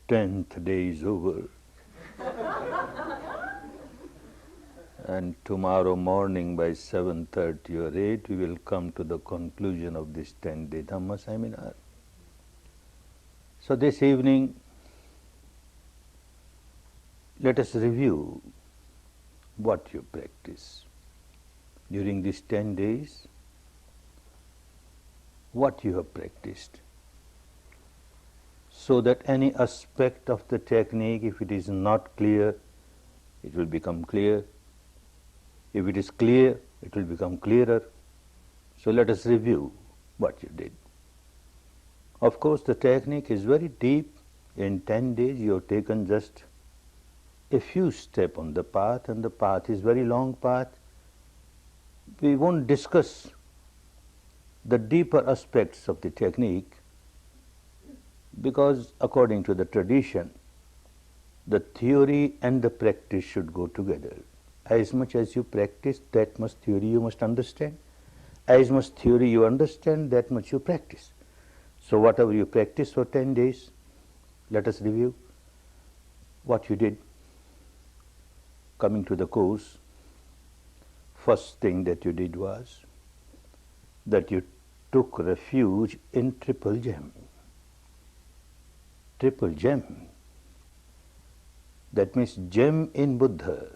10th day is over. And tomorrow morning by 7:30 or 8, we will come to the conclusion of this 10-day Dhamma seminar. So this evening, let us review what you practice during these 10 days, what you have practiced, so that any aspect of the technique, if it is not clear, it will become clear. If it is clear, it will become clearer. So let us review what you did. Of course, the technique is very deep. In 10 days, you have taken just a few steps on the path, and the path is very long path. We won't discuss the deeper aspects of the technique because according to the tradition, the theory and the practice should go together. As much as you practice, that much theory you must understand. As much theory you understand, that much you practice. So whatever you practice for 10 days, let us review what you did. Coming to the course, first thing that you did was that you took refuge in triple gem. Triple gem. That means gem in Buddha,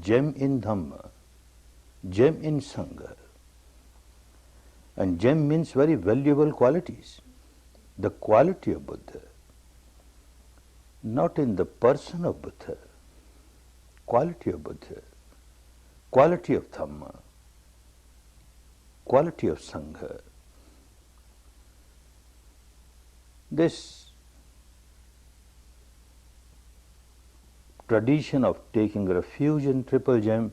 gem in Dhamma, gem in Sangha. And gem means very valuable qualities. The quality of Buddha, not in the person of Buddha, quality of Buddha, quality of Dhamma, quality of Sangha. This tradition of taking refuge in triple gem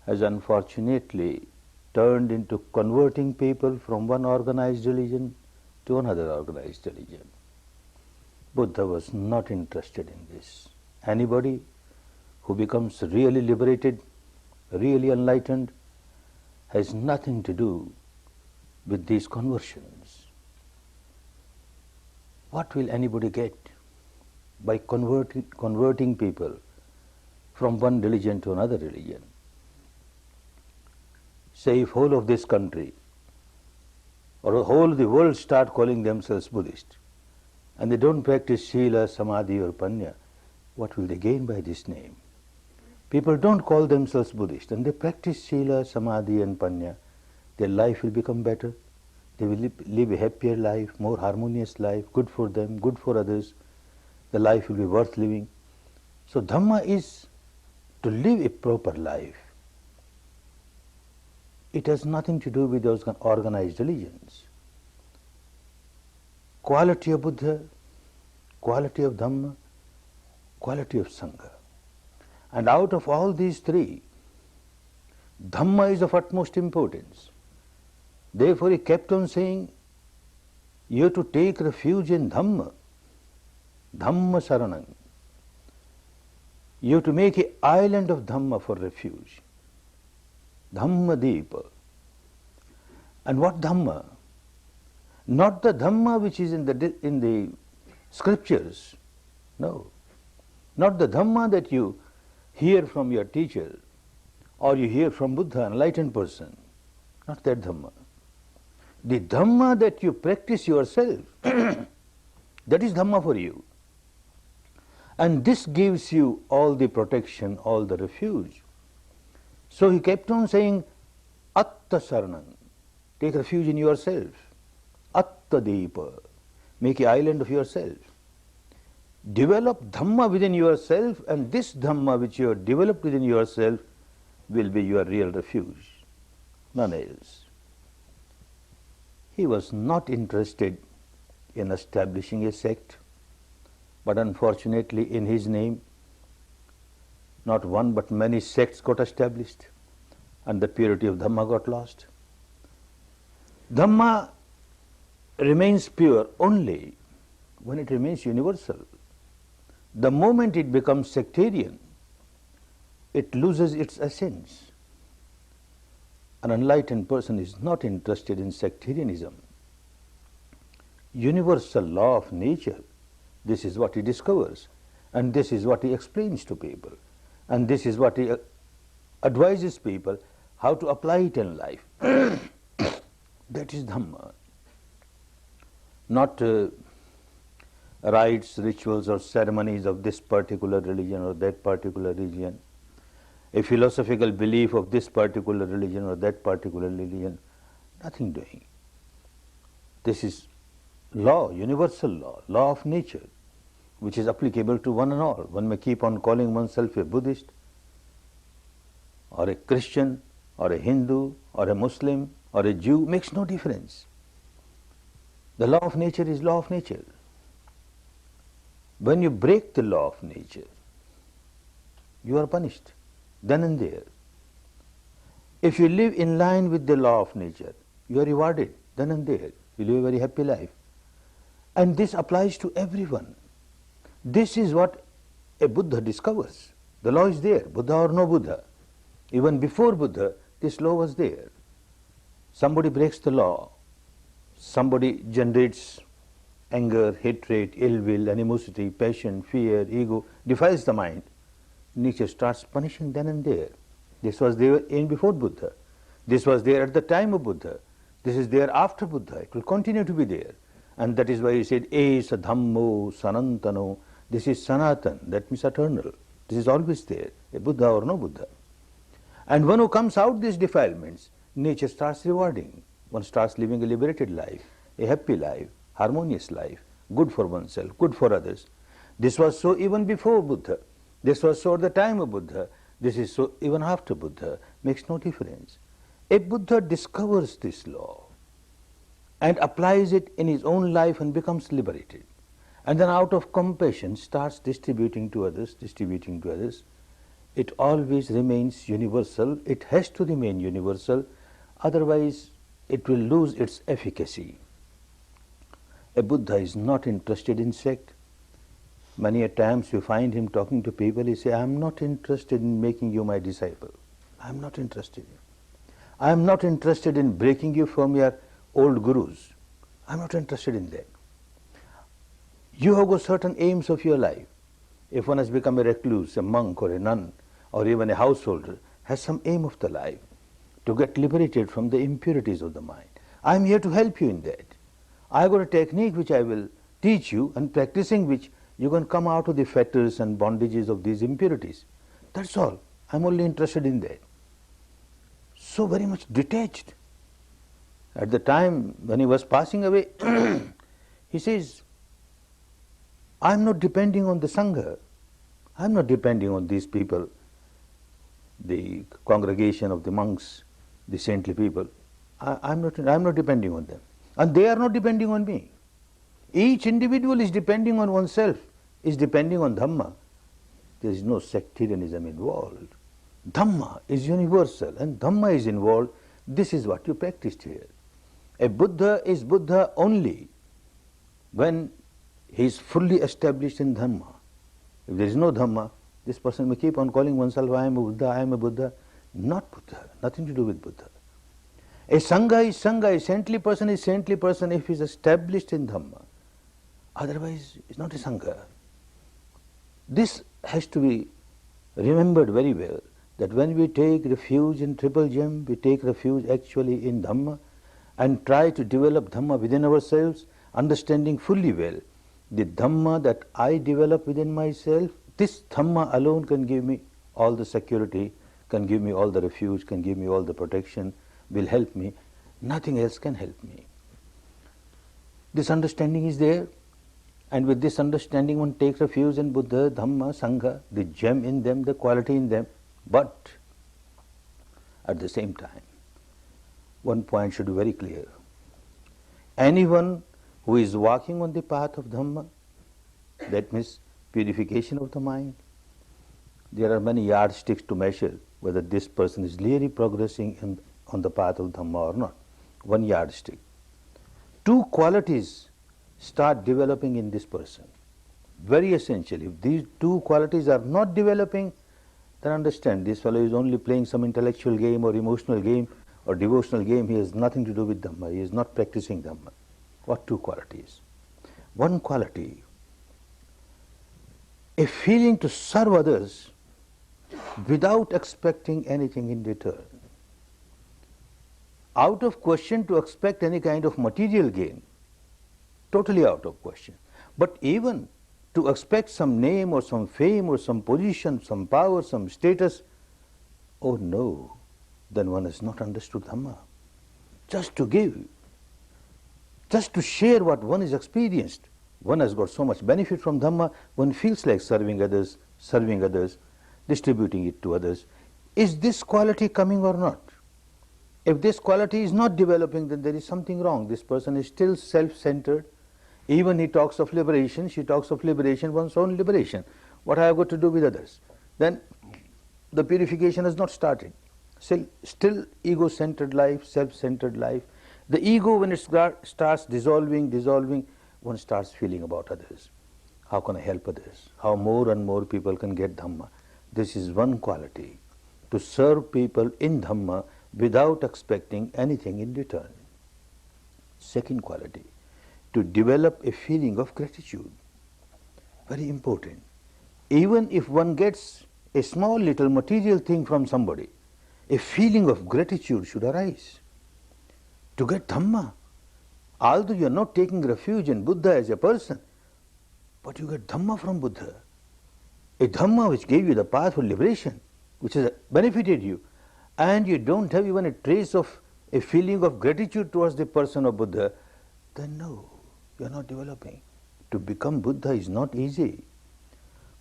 has unfortunately turned into converting people from one organized religion to another organized religion. Buddha was not interested in this. Anybody who becomes really liberated, really enlightened, has nothing to do with these conversions. What will anybody get by converting people from one religion to another religion? Say if whole of this country or whole of the world start calling themselves Buddhist and they don't practice Sila, Samadhi or Panya, what will they gain by this name? People don't call themselves Buddhist and they practice Sila, Samadhi and Panya. Their life will become better. They will live a happier life, more harmonious life, good for them, good for others. The life will be worth living. So Dhamma is to live a proper life. It has nothing to do with those organized religions. Quality of Buddha, quality of Dhamma, quality of Sangha. And out of all these three, Dhamma is of utmost importance. Therefore he kept on saying, you have to take refuge in Dhamma, Dhamma Saranam. You have to make an island of Dhamma for refuge. Dhamma Deepa. And what Dhamma? Not the Dhamma which is in the scriptures. No. Not the Dhamma that you hear from your teacher or you hear from Buddha, an enlightened person. Not that Dhamma. The Dhamma that you practice yourself, that is Dhamma for you. And this gives you all the protection, all the refuge. So he kept on saying, Atta Saranam, take refuge in yourself. Atta Deepa, make an island of yourself. Develop Dhamma within yourself, and this Dhamma which you have developed within yourself will be your real refuge, none else. He was not interested in establishing a sect, but unfortunately in his name, not one but many sects got established and the purity of Dhamma got lost. Dhamma remains pure only when it remains universal. The moment it becomes sectarian, it loses its essence. An enlightened person is not interested in sectarianism. Universal law of nature This is what he discovers, and this is what he explains to people, and this is what he advises people how to apply it in life. That is Dhamma. Not rites, rituals or ceremonies of this particular religion or that particular religion, a philosophical belief of this particular religion or that particular religion, nothing doing. This is law, universal law, law of nature, which is applicable to one and all. One may keep on calling oneself a Buddhist or a Christian or a Hindu or a Muslim or a Jew, makes no difference. The law of nature is law of nature. When you break the law of nature, you are punished, then and there. If you live in line with the law of nature, you are rewarded, then and there. You live a very happy life. And this applies to everyone. This is what a Buddha discovers. The law is there, Buddha or no Buddha. Even before Buddha, this law was there. Somebody breaks the law, somebody generates anger, hatred, ill will, animosity, passion, fear, ego, defiles the mind. Nature starts punishing then and there. This was there in before Buddha. This was there at the time of Buddha. This is there after Buddha. It will continue to be there. And that is why he said, Esa Dhammo Sanantano. This is Sanatan, that means eternal. This is always there, a Buddha or no Buddha. And one who comes out these defilements, nature starts rewarding. One starts living a liberated life, a happy life, harmonious life, good for oneself, good for others. This was so even before Buddha. This was so at the time of Buddha. This is so even after Buddha. Makes no difference. A Buddha discovers this law and applies it in his own life and becomes liberated. And then out of compassion starts distributing to others, distributing to others. It always remains universal. It has to remain universal, otherwise it will lose its efficacy. A Buddha is not interested in sect. Many a times you find him talking to people, he says, I am not interested in making you my disciple. I am not interested. I am not interested in breaking you from your old gurus. I am not interested in that. You have got certain aims of your life. If one has become a recluse, a monk or a nun, or even a householder, has some aim of the life to get liberated from the impurities of the mind. I am here to help you in that. I have got a technique which I will teach you, and practicing which you can come out of the fetters and bondages of these impurities. That's all. I am only interested in that. So very much detached. At the time when he was passing away, he says, I am not depending on the Sangha. I am not depending on these people, the congregation of the monks, the saintly people. I am not depending on them. And they are not depending on me. Each individual is depending on oneself, is depending on Dhamma. There is no sectarianism involved. Dhamma is universal and Dhamma is involved. This is what you practiced here. A Buddha is Buddha only when he is fully established in Dhamma. If there is no Dhamma, this person may keep on calling oneself, I am a Buddha, I am a Buddha. Not Buddha, nothing to do with Buddha. A Sangha is Sangha, a saintly person is saintly person if he is established in Dhamma. Otherwise, it's not a Sangha. This has to be remembered very well, that when we take refuge in Triple Gem, we take refuge actually in Dhamma and try to develop Dhamma within ourselves, understanding fully well the Dhamma that I develop within myself. This Dhamma alone can give me all the security, can give me all the refuge, can give me all the protection, will help me. Nothing else can help me. This understanding is there, and with this understanding one takes refuge in Buddha, Dhamma, Sangha, the gem in them, the quality in them. But at the same time, one point should be very clear. Anyone who is walking on the path of Dhamma, that means purification of the mind, there are many yardsticks to measure whether this person is really progressing on the path of Dhamma or not. One yardstick. Two qualities start developing in this person. Very essential. If these two qualities are not developing, then understand this fellow is only playing some intellectual game or emotional game or devotional game. He has nothing to do with Dhamma. He is not practicing Dhamma. What two qualities? One quality a feeling to serve others without expecting anything in return. Out of question to expect any kind of material gain, totally out of question. But even to expect some name or some fame or some position, some power, some status, oh no, then one has not understood Dhamma. Just to give, just to share what one is experienced, one has got so much benefit from Dhamma, one feels like serving others, distributing it to others. Is this quality coming or not? If this quality is not developing, then there is something wrong. This person is still self-centered. Even he talks of liberation, she talks of liberation, one's own liberation. What have I got to do with others? Then the purification has not started. Still ego-centered life, self-centered life. The ego, when it starts dissolving, one starts feeling about others. How can I help others? How more and more people can get Dhamma? This is one quality, to serve people in Dhamma without expecting anything in return. Second quality, to develop a feeling of gratitude. Very important. Even if one gets a small little material thing from somebody, a feeling of gratitude should arise. To get Dhamma, although you are not taking refuge in Buddha as a person, but you get Dhamma from Buddha, a Dhamma which gave you the path for liberation, which has benefited you, and you don't have even a trace of a feeling of gratitude towards the person of Buddha, then no, you are not developing. To become Buddha is not easy.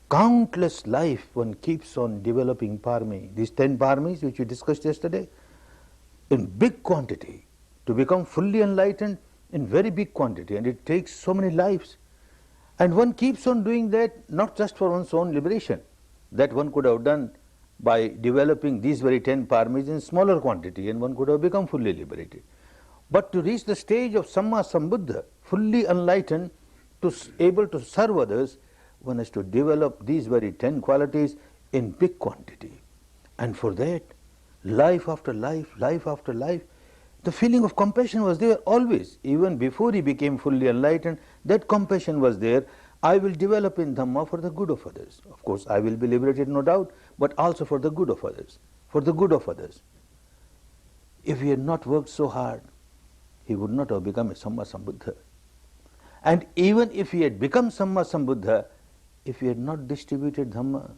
Countless life one keeps on developing parami. These 10 paramis which we discussed yesterday, in big quantity, to become fully enlightened in very big quantity, and it takes so many lives. And one keeps on doing that not just for one's own liberation, that one could have done by developing these very 10 paramis in smaller quantity, and one could have become fully liberated. But to reach the stage of Samma Sambuddha, fully enlightened, able to serve others, one has to develop these very 10 qualities in big quantity. And for that, life after life, the feeling of compassion was there always. Even before he became fully enlightened, that compassion was there. I will develop in Dhamma for the good of others. Of course, I will be liberated, no doubt, but also for the good of others. For the good of others. If he had not worked so hard, he would not have become a Samma Sambuddha. And even if he had become Samma Sambuddha, if he had not distributed Dhamma,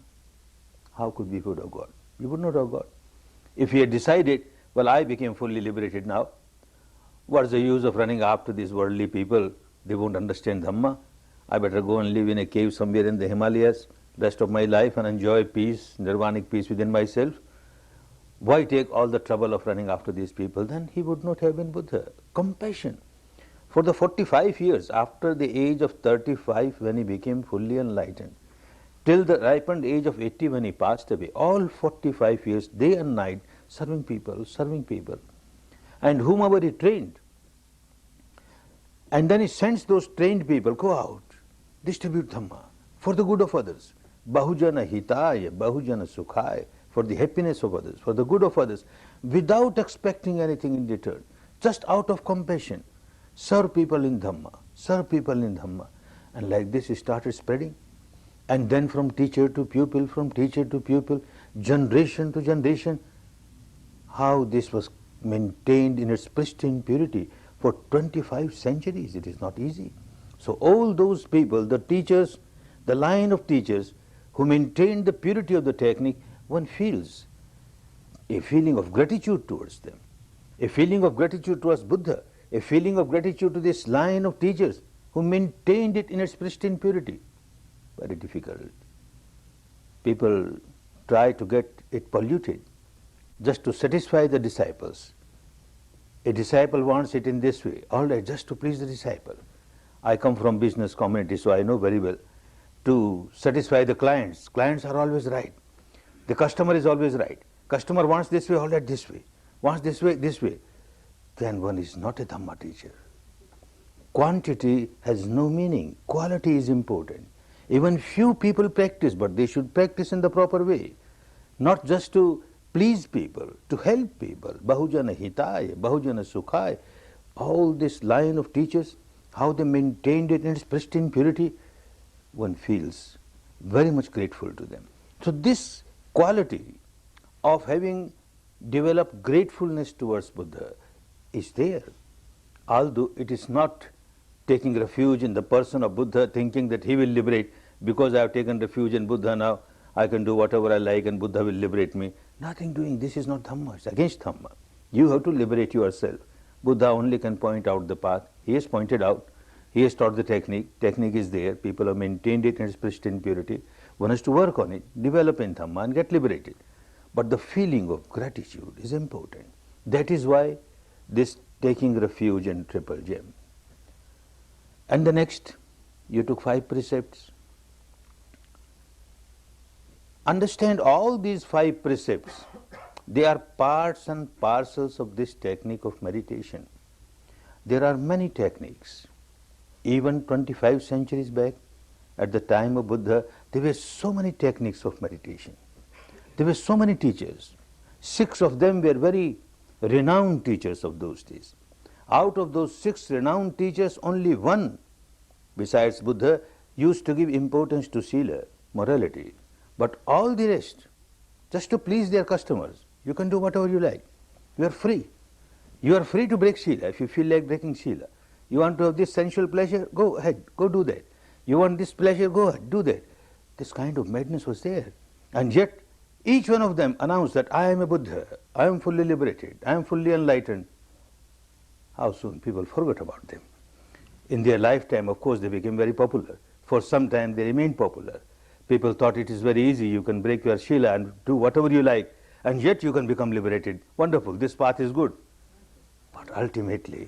how could we would have got? We would not have got. If he had decided, well, I became fully liberated now, what's the use of running after these worldly people? They won't understand Dhamma. I better go and live in a cave somewhere in the Himalayas rest of my life and enjoy peace, nirvanic peace within myself. Why take all the trouble of running after these people? Then he would not have been Buddha. Compassion. For the 45 years after the age of 35 when he became fully enlightened, till the ripened age of 80 when he passed away, all 45 years, day and night, serving people. And whomever he trained. And then he sends those trained people, go out, distribute Dhamma for the good of others. Bahujana hitaya, bahujana sukhaya, for the happiness of others, for the good of others, without expecting anything in return, just out of compassion. Serve people in Dhamma, serve people in Dhamma. And like this he started spreading. And then from teacher to pupil, generation to generation, how this was maintained in its pristine purity for 25 centuries. It is not easy. So all those people, the teachers, the line of teachers who maintained the purity of the technique, one feels a feeling of gratitude towards them, a feeling of gratitude towards Buddha, a feeling of gratitude to this line of teachers who maintained it in its pristine purity. Very difficult. People try to get it polluted just to satisfy the disciples. A disciple wants it in this way, all right, just to please the disciple. I come from business community, so I know very well. To satisfy the clients, clients are always right. The customer is always right. Customer wants this way, all right, this way. Wants this way, this way. Then one is not a Dhamma teacher. Quantity has no meaning. Quality is important. Even few people practice, but they should practice in the proper way. Not just to please people, to help people. Bahujana hitaya, bahujana sukhaya. All this line of teachers, how they maintained it in its pristine purity, one feels very much grateful to them. So this quality of having developed gratefulness towards Buddha is there, although it is not taking refuge in the person of Buddha, thinking that he will liberate. Because I have taken refuge in Buddha, now I can do whatever I like and Buddha will liberate me. Nothing doing. This is not Dhamma. It's against Dhamma. You have to liberate yourself. Buddha only can point out the path. He has pointed out. He has taught the technique. Technique is there. People have maintained it in its pristine purity. One has to work on it, develop in Dhamma and get liberated. But the feeling of gratitude is important. That is why this taking refuge in Triple Gem. And the next, you took 5 precepts. Understand all these 5 precepts. They are parts and parcels of this technique of meditation. There are many techniques. Even 25 centuries back, at the time of Buddha, there were so many techniques of meditation. There were so many teachers. 6 of them were very renowned teachers of those days. Out of those 6 renowned teachers, only one, besides Buddha, used to give importance to Sila, morality. But all the rest, just to please their customers, you can do whatever you like. You are free. You are free to break Sila if you feel like breaking Sila. You want to have this sensual pleasure? Go ahead, go do that. You want this pleasure? Go ahead, do that. This kind of madness was there. And yet, each one of them announced that I am a Buddha, I am fully liberated, I am fully enlightened. How soon people forgot about them. In their lifetime, of course, they became very popular. For some time, they remained popular. People thought it is very easy, you can break your Shila and do whatever you like, and yet you can become liberated. Wonderful, this path is good. But ultimately,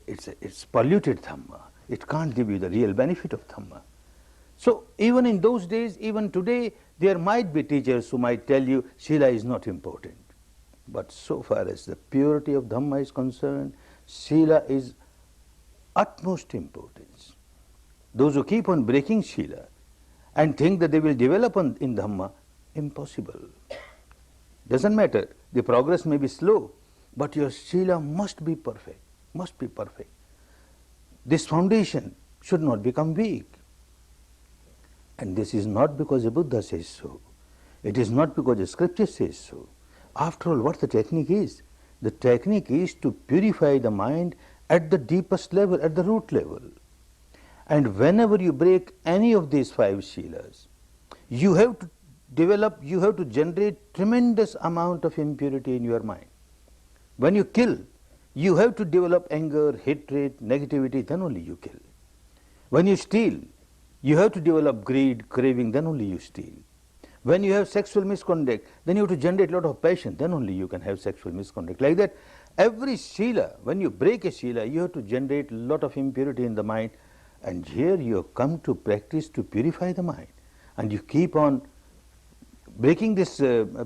it's polluted Dhamma. It can't give you the real benefit of Dhamma. So even in those days, even today, there might be teachers who might tell you Shila is not important. But so far as the purity of Dhamma is concerned, Shila is utmost importance. Those who keep on breaking Shila and think that they will develop in Dhamma, impossible. Doesn't matter, the progress may be slow, but your Shila must be perfect, must be perfect. This foundation should not become weak. And this is not because the Buddha says so. It is not because the scripture says so. After all, what the technique is? The technique is to purify the mind at the deepest level, at the root level. And whenever you break any of these 5 Shilas, you have to develop, you have to generate tremendous amount of impurity in your mind. When you kill, you have to develop anger, hatred, negativity, then only you kill. When you steal, you have to develop greed, craving, then only you steal. When you have sexual misconduct, then you have to generate a lot of passion, then only you can have sexual misconduct. Like that, every Shila, when you break a Shila, you have to generate a lot of impurity in the mind. And here you have come to practice to purify the mind. And you keep on breaking this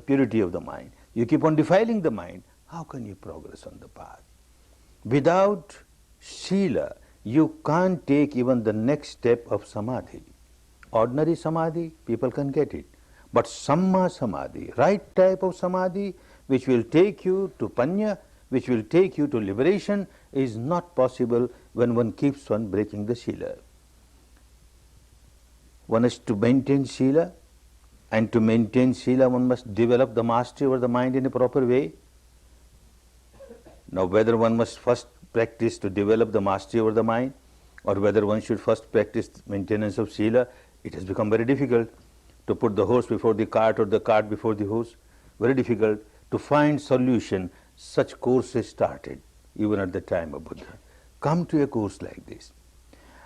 purity of the mind. You keep on defiling the mind. How can you progress on the path? Without Shila, you can't take even the next step of Samadhi. Ordinary Samadhi, people can get it. But Samma Samadhi, right type of Samadhi, which will take you to Panya, which will take you to liberation, is not possible when one keeps on breaking the Shila. One has to maintain Shila, and to maintain Shila one must develop the mastery over the mind in a proper way. Now whether one must first practice to develop the mastery over the mind, or whether one should first practice maintenance of Shila, it has become very difficult to put the horse before the cart or the cart before the horse. Very difficult to find solution. Such courses started even at the time of Buddha. Come to a course like this.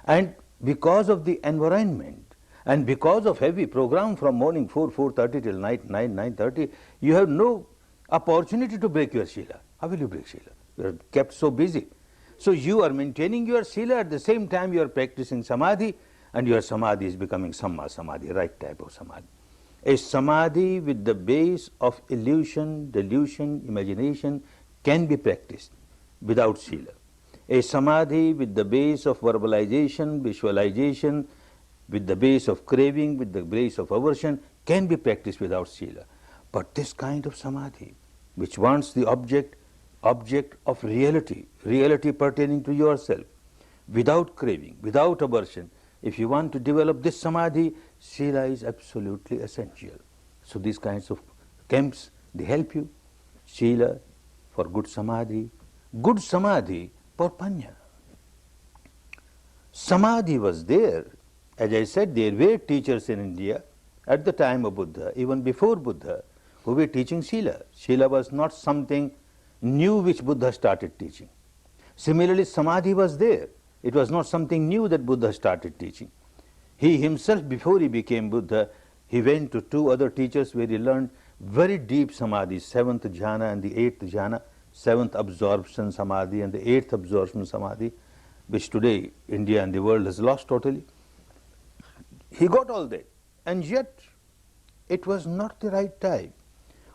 And because of the environment and because of heavy program from morning 4:30 till night 9:30, you have no opportunity to break your Shila. How will you break Shila? You are kept so busy. So you are maintaining your Shila, at the same time you are practicing Samadhi, and your Samadhi is becoming Samma Samadhi, right type of Samadhi. A Samadhi with the base of illusion, delusion, imagination can be practiced without Shila. A Samadhi with the base of verbalization, visualization, with the base of craving, with the base of aversion, can be practiced without Shila. But this kind of Samadhi, which wants the object of reality, reality pertaining to yourself, without craving, without aversion, If you want to develop this samadhi, Sila is absolutely essential. So these kinds of camps, they help you. Sila for good samadhi for panya. Samadhi was there. As I said, there were teachers in India at the time of Buddha, even before Buddha, who were teaching Sila. Sila was not something new which Buddha started teaching. Similarly, Samadhi was there. It was not something new that Buddha started teaching. He himself, before he became Buddha, he went to two other teachers where he learned very deep Samadhi, 7th jhana and the 8th jhana, 7th absorption Samadhi and the 8th absorption Samadhi, which today India and the world has lost totally. He got all that, and yet it was not the right time.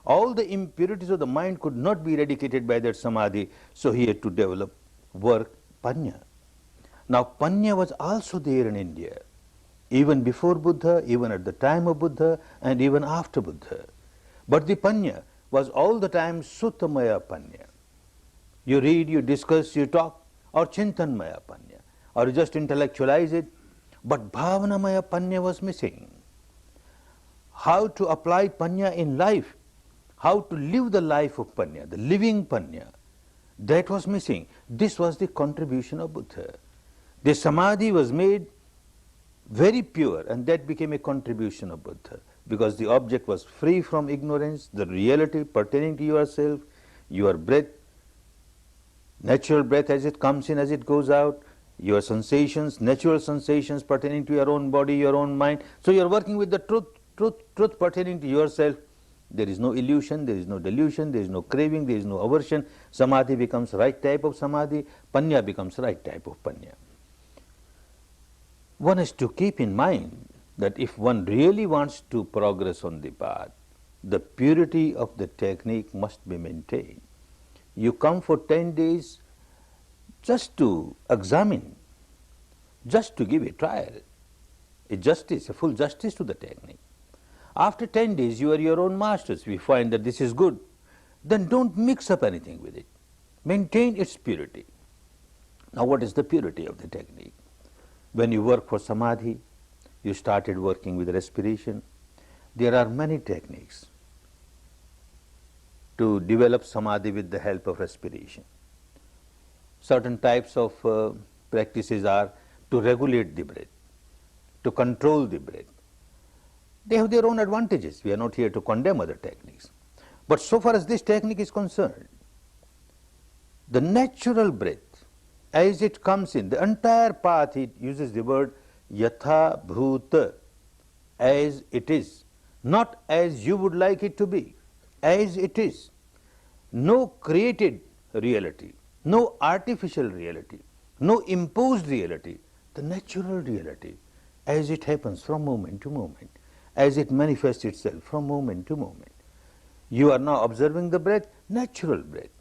All the impurities of the mind could not be eradicated by that Samadhi, so he had to develop work Panya. Now Panya was also there in India, even before Buddha, even at the time of Buddha, and even after Buddha. But the Panya was all the time Suttamaya Panya. You read, you discuss, you talk, or Chintanmaya Panya, or you just intellectualize it, but Bhavanamaya Panya was missing. How to apply Panya in life, how to live the life of Panya, the living Panya, that was missing. This was the contribution of Buddha. The Samadhi was made very pure, and that became a contribution of Buddha, because the object was free from ignorance, the reality pertaining to yourself, your breath, natural breath as it comes in, as it goes out, your sensations, natural sensations pertaining to your own body, your own mind. So you are working with the truth pertaining to yourself. There is no illusion, there is no delusion, there is no craving, there is no aversion. Samadhi becomes right type of Samadhi, Panya becomes right type of Panya. One has to keep in mind that if one really wants to progress on the path, the purity of the technique must be maintained. You come for 10 days just to examine, just to give a trial, a full justice to the technique. After 10 days, you are your own masters. We find that this is good, then don't mix up anything with it. Maintain its purity. Now, what is the purity of the technique? When you work for Samadhi, you started working with respiration. There are many techniques to develop Samadhi with the help of respiration. Certain types of practices are to regulate the breath, to control the breath. They have their own advantages. We are not here to condemn other techniques. But so far as this technique is concerned, the natural breath, as it comes in, the entire path, it uses the word yatha bhuta, as it is, not as you would like it to be, as it is. No created reality, no artificial reality, no imposed reality, the natural reality, as it happens from moment to moment, as it manifests itself from moment to moment. You are now observing the breath, natural breath.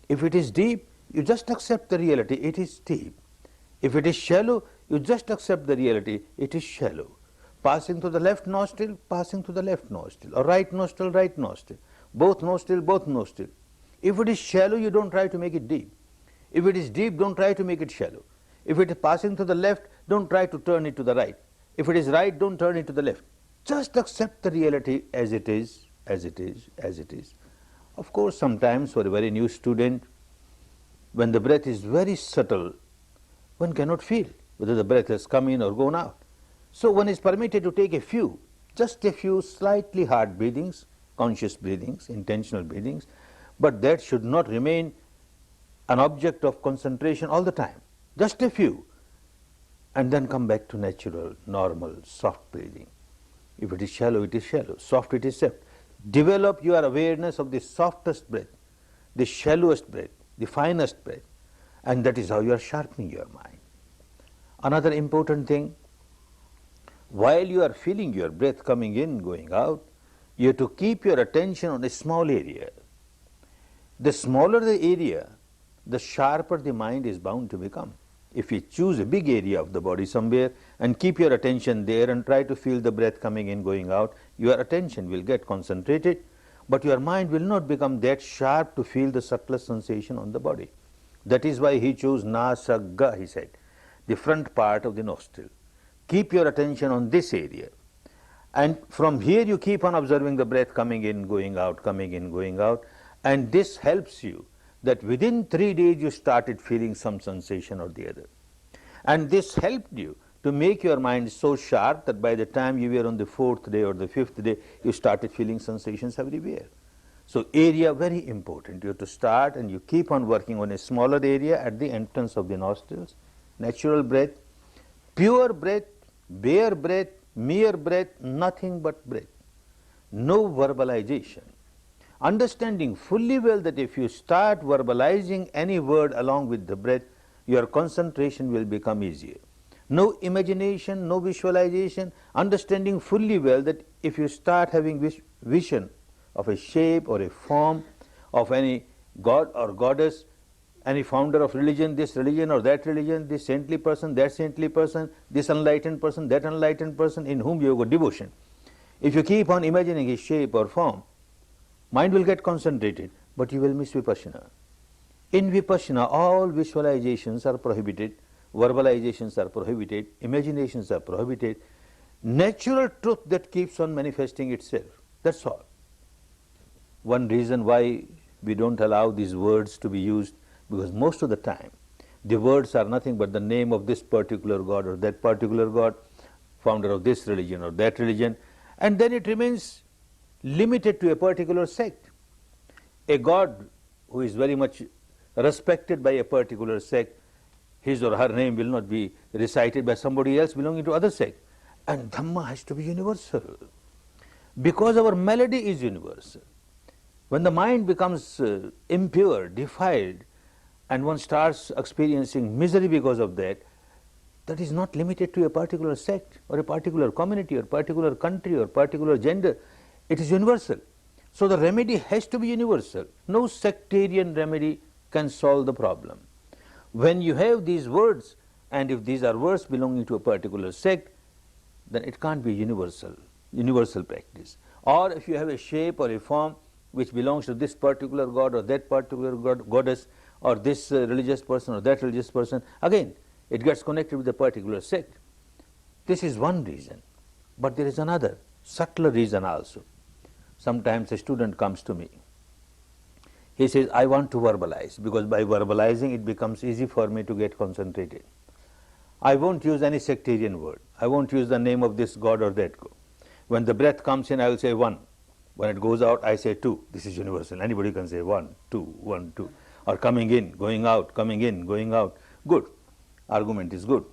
If it is deep, you just accept the reality, it is deep. If it is shallow, you just accept the reality, it is shallow. Passing to the left nostril, passing to the left nostril, or right nostril, right nostril, both nostril, both nostril. If it is shallow, you don't try to make it deep. If it is deep, don't try to make it shallow. If it is passing to the left, don't try to turn it to the right. If it is right, don't turn it to the left. Just accept the reality as it is, as it is, as it is. Of course, sometimes for a very new student, when the breath is very subtle, one cannot feel whether the breath has come in or gone out. So one is permitted to take just a few slightly hard breathings, conscious breathings, intentional breathings, but that should not remain an object of concentration all the time. Just a few, and then come back to natural, normal, soft breathing. If it is shallow, it is shallow. Soft, it is soft. Develop your awareness of the softest breath, the shallowest breath, the finest breath, and that is how you are sharpening your mind. Another important thing, while you are feeling your breath coming in, going out, you have to keep your attention on a small area. The smaller the area, the sharper the mind is bound to become. If you choose a big area of the body somewhere and keep your attention there and try to feel the breath coming in, going out, your attention will get concentrated, but your mind will not become that sharp to feel the subtlest sensation on the body. That is why he chose nasagga, he said, the front part of the nostril. keep your attention on this area. And from here you keep on observing the breath coming in, going out, coming in, going out. And this helps you that within 3 days you started feeling some sensation or the other. And this helped you to make your mind so sharp that by the time you were on the 4th day or the 5th day, you started feeling sensations everywhere. So area very important. You have to start and you keep on working on a smaller area at the entrance of the nostrils. Natural breath, pure breath, bare breath, mere breath, nothing but breath. No verbalization. Understanding fully well that if you start verbalizing any word along with the breath, your concentration will become easier. No imagination, no visualization, understanding fully well that if you start having vision of a shape or a form of any god or goddess, any founder of religion, this religion or that religion, this saintly person, that saintly person, this enlightened person, that enlightened person in whom you have got devotion. If you keep on imagining his shape or form, mind will get concentrated, but you will miss Vipassana. In Vipassana, all visualizations are prohibited, verbalizations are prohibited, imaginations are prohibited. Natural truth that keeps on manifesting itself, that's all. One reason why we don't allow these words to be used, because most of the time the words are nothing but the name of this particular god or that particular god, founder of this religion or that religion, and then it remains limited to a particular sect. A god who is very much respected by a particular sect, his or her name will not be recited by somebody else belonging to other sect. And Dhamma has to be universal, because our melody is universal. When the mind becomes impure, defiled, and one starts experiencing misery because of that, that is not limited to a particular sect or a particular community or particular country or particular gender. It is universal. So the remedy has to be universal. No sectarian remedy can solve the problem. When you have these words, and if these are words belonging to a particular sect, then it can't be universal practice. Or if you have a shape or a form which belongs to this particular god or that particular goddess, or this religious person or that religious person, again it gets connected with a particular sect. This is one reason, but there is another subtler reason also. Sometimes a student comes to me, he says, I want to verbalize, because by verbalizing it becomes easy for me to get concentrated. I won't use any sectarian word, I won't use the name of this god or that god. When the breath comes in, I will say 1. When it goes out, I say 2. This is universal. Anybody can say 1, 2, 1, 2. Or coming in, going out, coming in, going out. Good. Argument is good.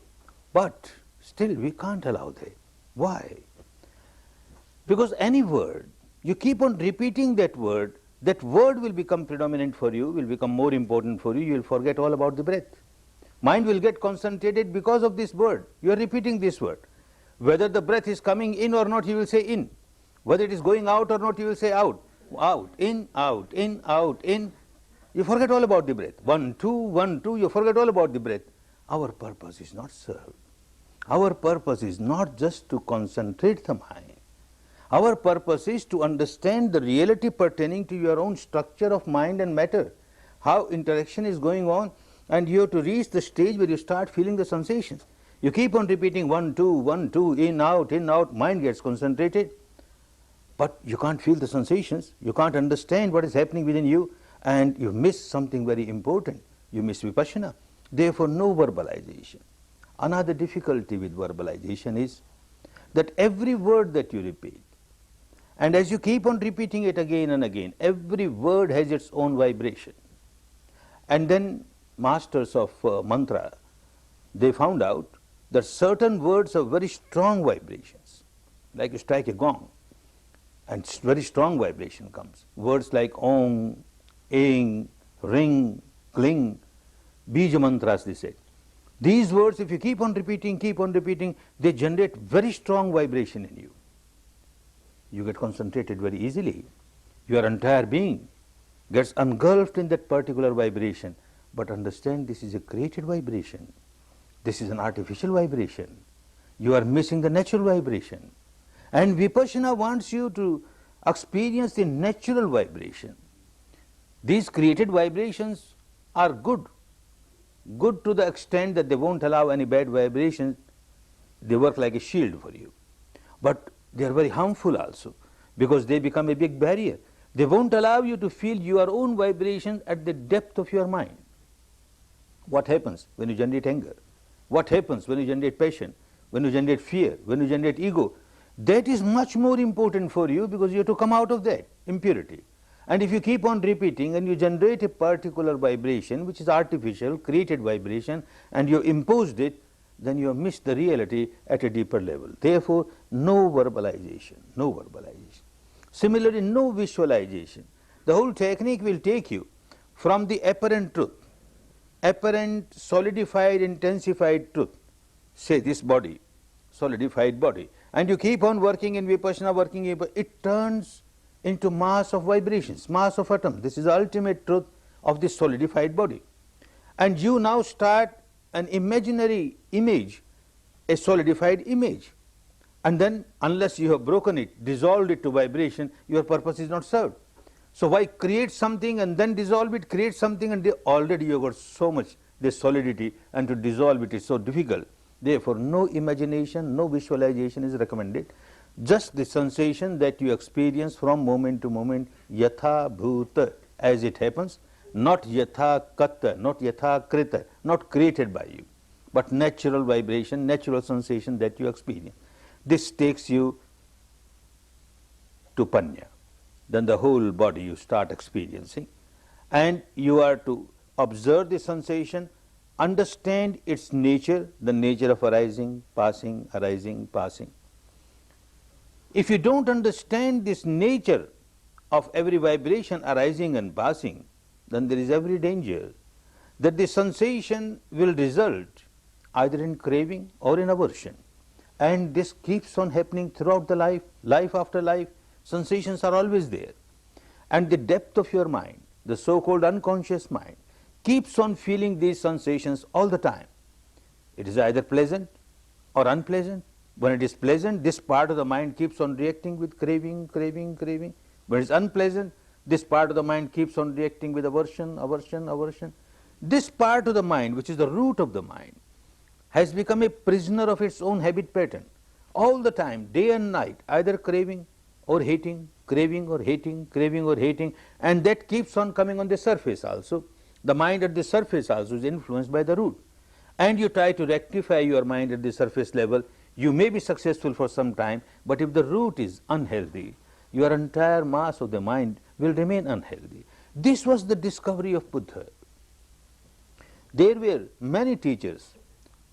But still we can't allow that. Why? Because any word, you keep on repeating that word will become predominant for you, will become more important for you, you will forget all about the breath. Mind will get concentrated because of this word. You are repeating this word. Whether the breath is coming in or not, you will say in. Whether it is going out or not, you will say out. Out, in, out, in, out, in. You forget all about the breath. 1, 2, 1, 2, you forget all about the breath. Our purpose is not served. Our purpose is not just to concentrate the mind. Our purpose is to understand the reality pertaining to your own structure of mind and matter, how interaction is going on, and you have to reach the stage where you start feeling the sensations. You keep on repeating 1, 2, 1, 2, in, out, mind gets concentrated, but you can't feel the sensations, you can't understand what is happening within you, and you miss something very important. You miss Vipassana. Therefore, no verbalization. Another difficulty with verbalization is that every word that you repeat, and as you keep on repeating it again and again, every word has its own vibration. And then masters of mantra, they found out that certain words have very strong vibrations, like you strike a gong, and very strong vibration comes. Words like om, ing, ring, kling, bija mantras, they said. These words, if you keep on repeating, they generate very strong vibration in you. You get concentrated very easily. Your entire being gets engulfed in that particular vibration. But understand, this is a created vibration. This is an artificial vibration. You are missing the natural vibration. And Vipassana wants you to experience the natural vibration. These created vibrations are good to the extent that they won't allow any bad vibrations They work like a shield for you. But they are very harmful also, because they become a big barrier. They won't allow you to feel your own vibrations at the depth of your mind. What happens when you generate anger? What happens when you generate passion? When you generate fear? When you generate ego? That is much more important for you, because you have to come out of that impurity. And if you keep on repeating and you generate a particular vibration which is artificial, created vibration, and you imposed it, then you have missed the reality at a deeper level. Therefore, no verbalization, no verbalization. Similarly, no visualization. The whole technique will take you from the apparent truth, apparent, solidified, intensified truth, say this body, solidified body, and you keep on working in Vipassana, it turns into mass of vibrations, mass of atoms. This is the ultimate truth of this solidified body. And you now start an imaginary image, a solidified image. And then, unless you have broken it, dissolved it to vibration, your purpose is not served. So why create something and then dissolve it, create something and already you have got so much this solidity, and to dissolve it is so difficult. Therefore, no imagination, no visualization is recommended. Just the sensation that you experience from moment to moment, yatha bhuta, as it happens, not yatha kata, not yatha krita, not created by you, but natural vibration, natural sensation that you experience. This takes you to panya. Then the whole body you start experiencing, and you are to observe the sensation, understand its nature, the nature of arising, passing, passing. If you don't understand this nature of every vibration arising and passing, then there is every danger that the sensation will result either in craving or in aversion. And this keeps on happening throughout the life, life after life. Sensations are always there. And the depth of your mind, the so-called unconscious mind, keeps on feeling these sensations all the time. It is either pleasant or unpleasant. When it is pleasant, this part of the mind keeps on reacting with craving, craving, craving. When it is unpleasant, this part of the mind keeps on reacting with aversion, aversion, aversion. This part of the mind, which is the root of the mind, has become a prisoner of its own habit pattern. All the time, day and night, either craving or hating, craving or hating, craving or hating, and that keeps on coming on the surface also. The mind at the surface also is influenced by the root. And you try to rectify your mind at the surface level. You may be successful for some time, but if the root is unhealthy, your entire mass of the mind will remain unhealthy. This was the discovery of Buddha. There were many teachers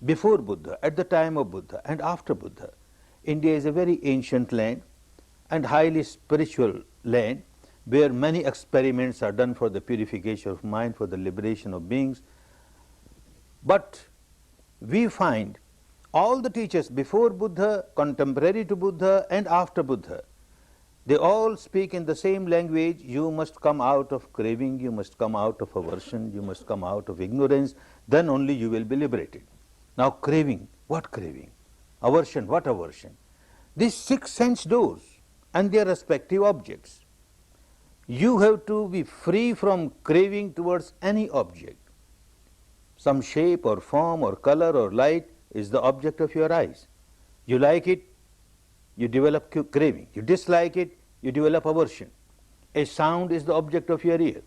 before Buddha, at the time of Buddha, and after Buddha. India is a very ancient land and highly spiritual land, where many experiments are done for the purification of mind, for the liberation of beings. But we find all the teachers before Buddha, contemporary to Buddha, and after Buddha, they all speak in the same language. You must come out of craving, you must come out of aversion, you must come out of ignorance, then only you will be liberated. Now craving, what craving? Aversion, what aversion? These 6 sense doors and their respective objects. You have to be free from craving towards any object. Some shape or form or color or light is the object of your eyes. You like it, you develop craving. You dislike it, you develop aversion. A sound is the object of your ear.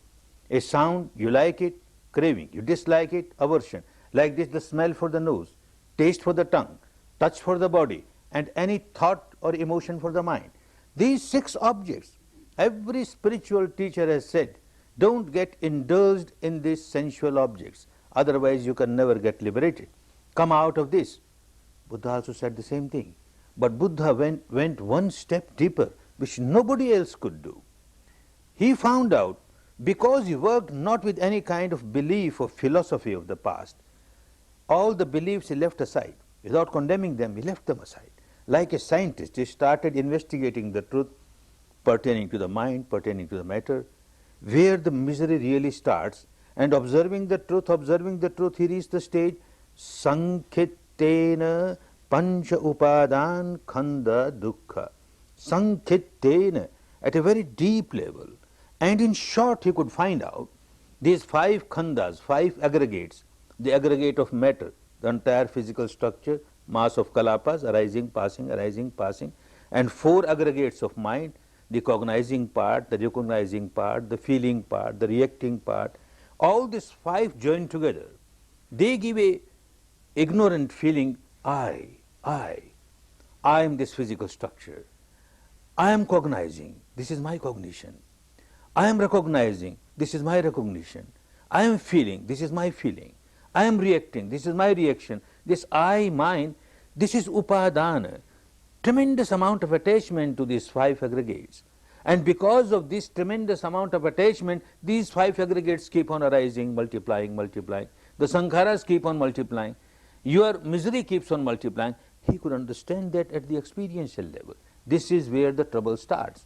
A sound, you like it, craving. You dislike it, aversion. Like this, the smell for the nose, taste for the tongue, touch for the body, and any thought or emotion for the mind. These 6 objects, every spiritual teacher has said, don't get indulged in these sensual objects, otherwise you can never get liberated. Come out of this. Buddha also said the same thing. But Buddha went one step deeper, which nobody else could do. He found out, because he worked not with any kind of belief or philosophy of the past, all the beliefs he left aside. Without condemning them, he left them aside. Like a scientist, he started investigating the truth pertaining to the mind, pertaining to the matter, where the misery really starts, and observing the truth, he reached the stage, Sankhitena Pancha Upadan Khanda Dukkha. Sankhitena, at a very deep level. And in short, he could find out these 5 khandas, 5 aggregates, the aggregate of matter, the entire physical structure, mass of kalapas, arising, passing, and 4 aggregates of mind, the cognizing part, the recognizing part, the feeling part, the reacting part, all these 5 joined together, they give a ignorant feeling, I am this physical structure. I am cognizing, this is my cognition. I am recognizing, this is my recognition. I am feeling, this is my feeling. I am reacting, this is my reaction. This I, mine, this is upadana. Tremendous amount of attachment to these 5 aggregates. And because of this tremendous amount of attachment, these 5 aggregates keep on arising, multiplying. The sankharas keep on multiplying. Your misery keeps on multiplying. He could understand that at the experiential level. This is where the trouble starts.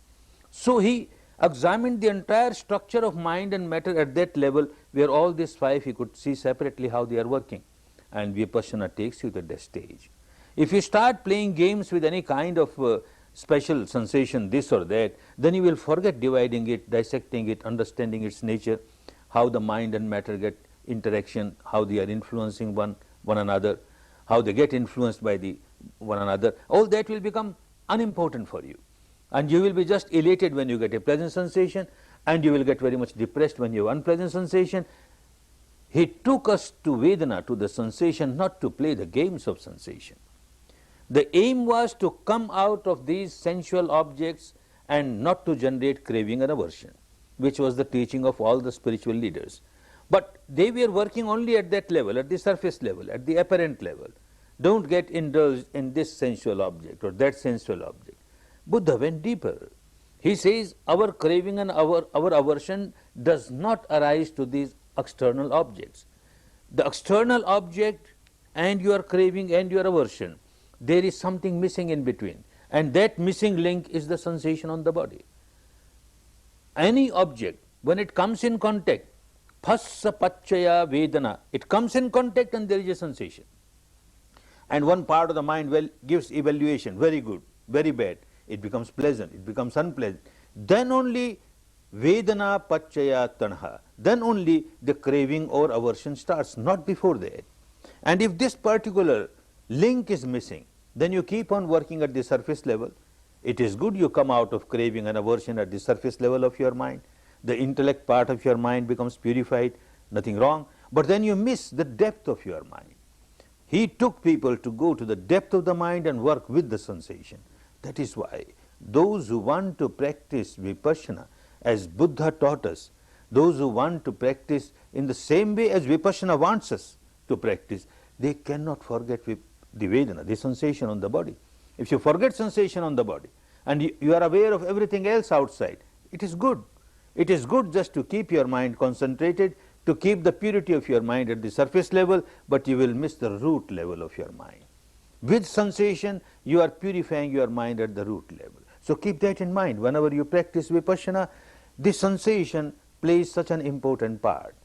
So he examined the entire structure of mind and matter at that level, where all these 5 he could see separately how they are working. And Vipassana takes you to that stage. If you start playing games with any kind of special sensation, this or that, then you will forget dividing it, dissecting it, understanding its nature, how the mind and matter get interaction, how they are influencing one another, how they get influenced by one another. All that will become unimportant for you. And you will be just elated when you get a pleasant sensation, and you will get very much depressed when you have unpleasant sensation. He took us to Vedana, to the sensation, not to play the games of sensation. The aim was to come out of these sensual objects and not to generate craving and aversion, which was the teaching of all the spiritual leaders. But they were working only at that level, at the surface level, at the apparent level. Don't get indulged in this sensual object or that sensual object. Buddha went deeper. He says our craving and our aversion does not arise to these external objects. The external object and your craving and your aversion, there is something missing in between, and that missing link is the sensation on the body. Any object, when it comes in contact, phassa pachaya vedana, it comes in contact and there is a sensation. And one part of the mind gives evaluation, very good, very bad. It becomes pleasant, it becomes unpleasant. Then only vedana pachaya tanha, then only the craving or aversion starts, not before that. And if this particular link is missing, then you keep on working at the surface level. It is good you come out of craving and aversion at the surface level of your mind. The intellect part of your mind becomes purified, nothing wrong. But then you miss the depth of your mind. He took people to go to the depth of the mind and work with the sensation. That is why those who want to practice Vipassana as Buddha taught us, those who want to practice in the same way as Vipassana wants us to practice, they cannot forget the Vedana, the sensation on the body. If you forget sensation on the body and you are aware of everything else outside, it is good. It is good just to keep your mind concentrated, to keep the purity of your mind at the surface level, but you will miss the root level of your mind. With sensation, you are purifying your mind at the root level. So keep that in mind. Whenever you practice Vipassana, this sensation plays such an important part.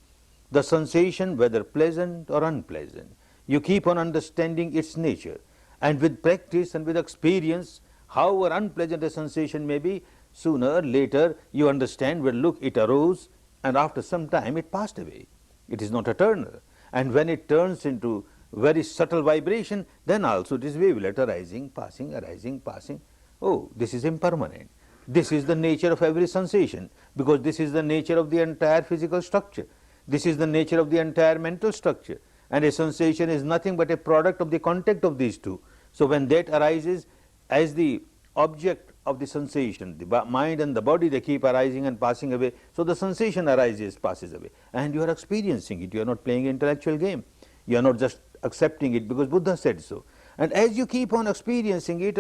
The sensation, whether pleasant or unpleasant, you keep on understanding its nature. And with practice and with experience, however unpleasant a sensation may be, sooner or later you understand, well, look, it arose and after some time it passed away. It is not eternal. And when it turns into very subtle vibration, then also it is wavelet arising, passing. Oh, this is impermanent. This is the nature of every sensation, because this is the nature of the entire physical structure. This is the nature of the entire mental structure. And a sensation is nothing but a product of the contact of these two. So when that arises as the object of the sensation, the mind and the body, they keep arising and passing away. So the sensation arises, passes away, and you are experiencing it. You are not playing an intellectual game. You are not just accepting it because Buddha said so. And as you keep on experiencing it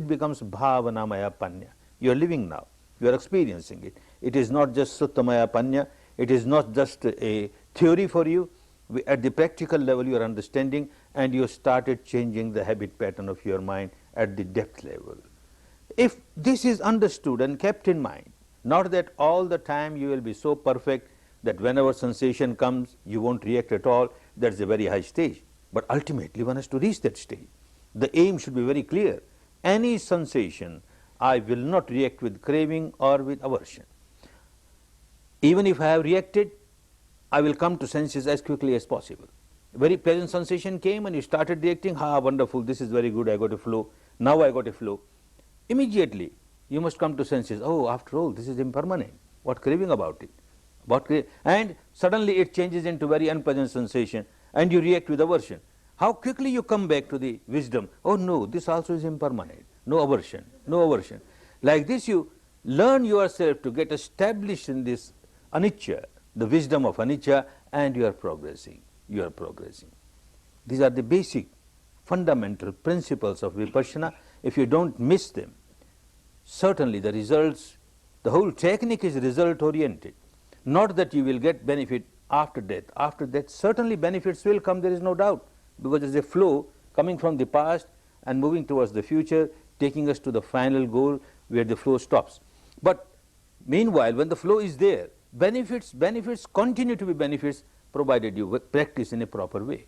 becomes bhavanamaya panya. You are living now. You are experiencing it. It is not just suttamaya panya. It is not just a theory for you. At the practical level you are understanding, and you started changing the habit pattern of your mind at the depth level. If this is understood and kept in mind, not that all the time you will be so perfect that whenever sensation comes you won't react at all, that's a very high stage. But ultimately one has to reach that stage. The aim should be very clear. Any sensation, I will not react with craving or with aversion. Even if I have reacted, I will come to senses as quickly as possible. Very pleasant sensation came and you started reacting, wonderful, this is very good, I got a flow, now I got a flow. Immediately you must come to senses, oh, after all, this is impermanent, what craving about it? And suddenly it changes into very unpleasant sensation and you react with aversion. How quickly you come back to the wisdom, oh no, this also is impermanent, no aversion, no aversion. Like this you learn yourself to get established in this anicca, the wisdom of anicca, and you are progressing, you are progressing. These are the basic fundamental principles of vipassana. If you don't miss them, certainly the results, the whole technique is result oriented. Not that you will get benefit after death. After death certainly benefits will come, there is no doubt, because there is a flow coming from the past and moving towards the future, taking us to the final goal where the flow stops. But meanwhile, when the flow is there, benefits continue to be benefits provided you practice in a proper way.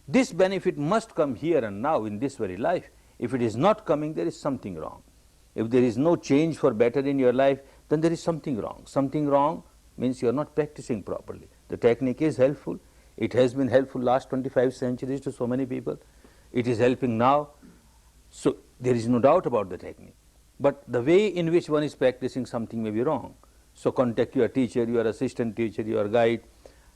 This benefit must come here and now in this very life. If it is not coming, there is something wrong. If there is no change for better in your life, then there is something wrong. Something wrong means you are not practicing properly. The technique is helpful. It has been helpful last 25 centuries to so many people. It is helping now. So there is no doubt about the technique. But the way in which one is practicing something may be wrong. So contact your teacher, your assistant teacher, your guide,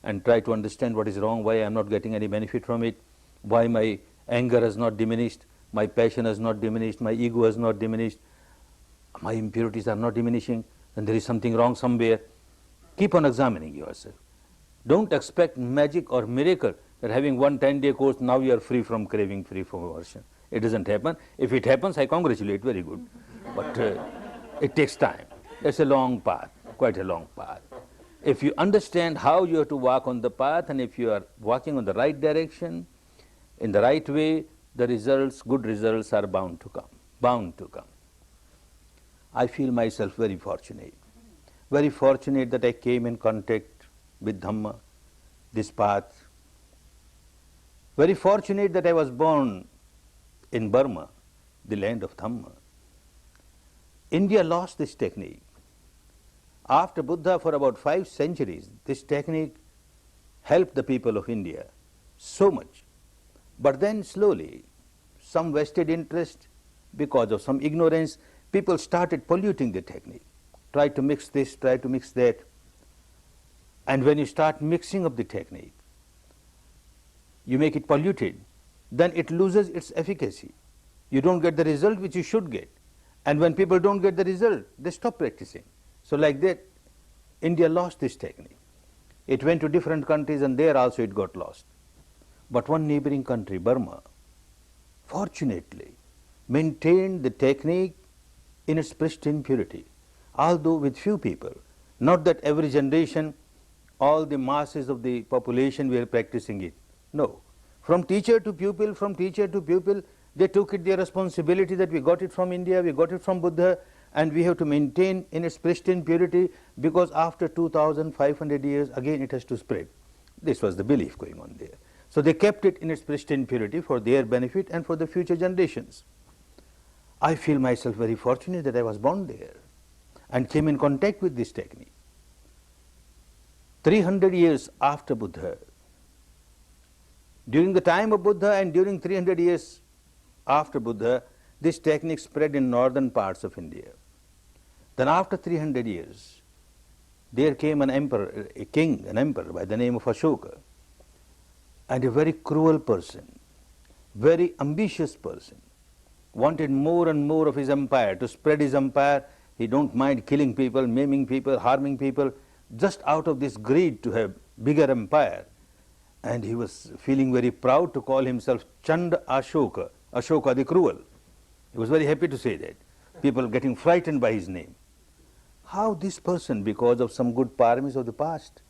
and try to understand what is wrong, why I am not getting any benefit from it, why my anger has not diminished, my passion has not diminished, my ego has not diminished, my impurities are not diminishing, then there is something wrong somewhere. Keep on examining yourself. Don't expect magic or miracle that having one 10-day course, now you are free from craving, free from aversion. It doesn't happen. If it happens, I congratulate, very good. But it takes time. It's a long path, quite a long path. If you understand how you have to walk on the path, and if you are walking on the right direction, in the right way, the results, good results are bound to come, bound to come. I feel myself very fortunate that I came in contact with Dhamma, this path. Very fortunate that I was born in Burma, the land of Dhamma. India lost this technique. After Buddha, for about 5 centuries, this technique helped the people of India so much. But then slowly, some vested interest, because of some ignorance, people started polluting the technique. Try to mix this, try to mix that. And when you start mixing up the technique, you make it polluted, then it loses its efficacy. You don't get the result which you should get. And when people don't get the result, they stop practicing. So like that, India lost this technique. It went to different countries and there also it got lost. But one neighboring country, Burma, fortunately maintained the technique in its pristine purity, although with few people. Not that every generation, all the masses of the population were practicing it. No. From teacher to pupil, they took it their responsibility that we got it from India, we got it from Buddha, and we have to maintain in its pristine purity, because after 2,500 years again it has to spread. This was the belief going on there. So they kept it in its pristine purity for their benefit and for the future generations. I feel myself very fortunate that I was born there and came in contact with this technique. 300 years after Buddha, during the time of Buddha and during 300 years after Buddha, this technique spread in northern parts of India. Then after 300 years, there came an emperor, a king, an emperor by the name of Ashoka, and a very cruel person, very ambitious person, wanted more and more of his empire, to spread his empire. He don't mind killing people, maiming people, harming people, just out of this greed to have bigger empire. And he was feeling very proud to call himself Chanda Ashoka, Ashoka the cruel. He was very happy to say that. People getting frightened by his name. How this person, because of some good paramis of the past,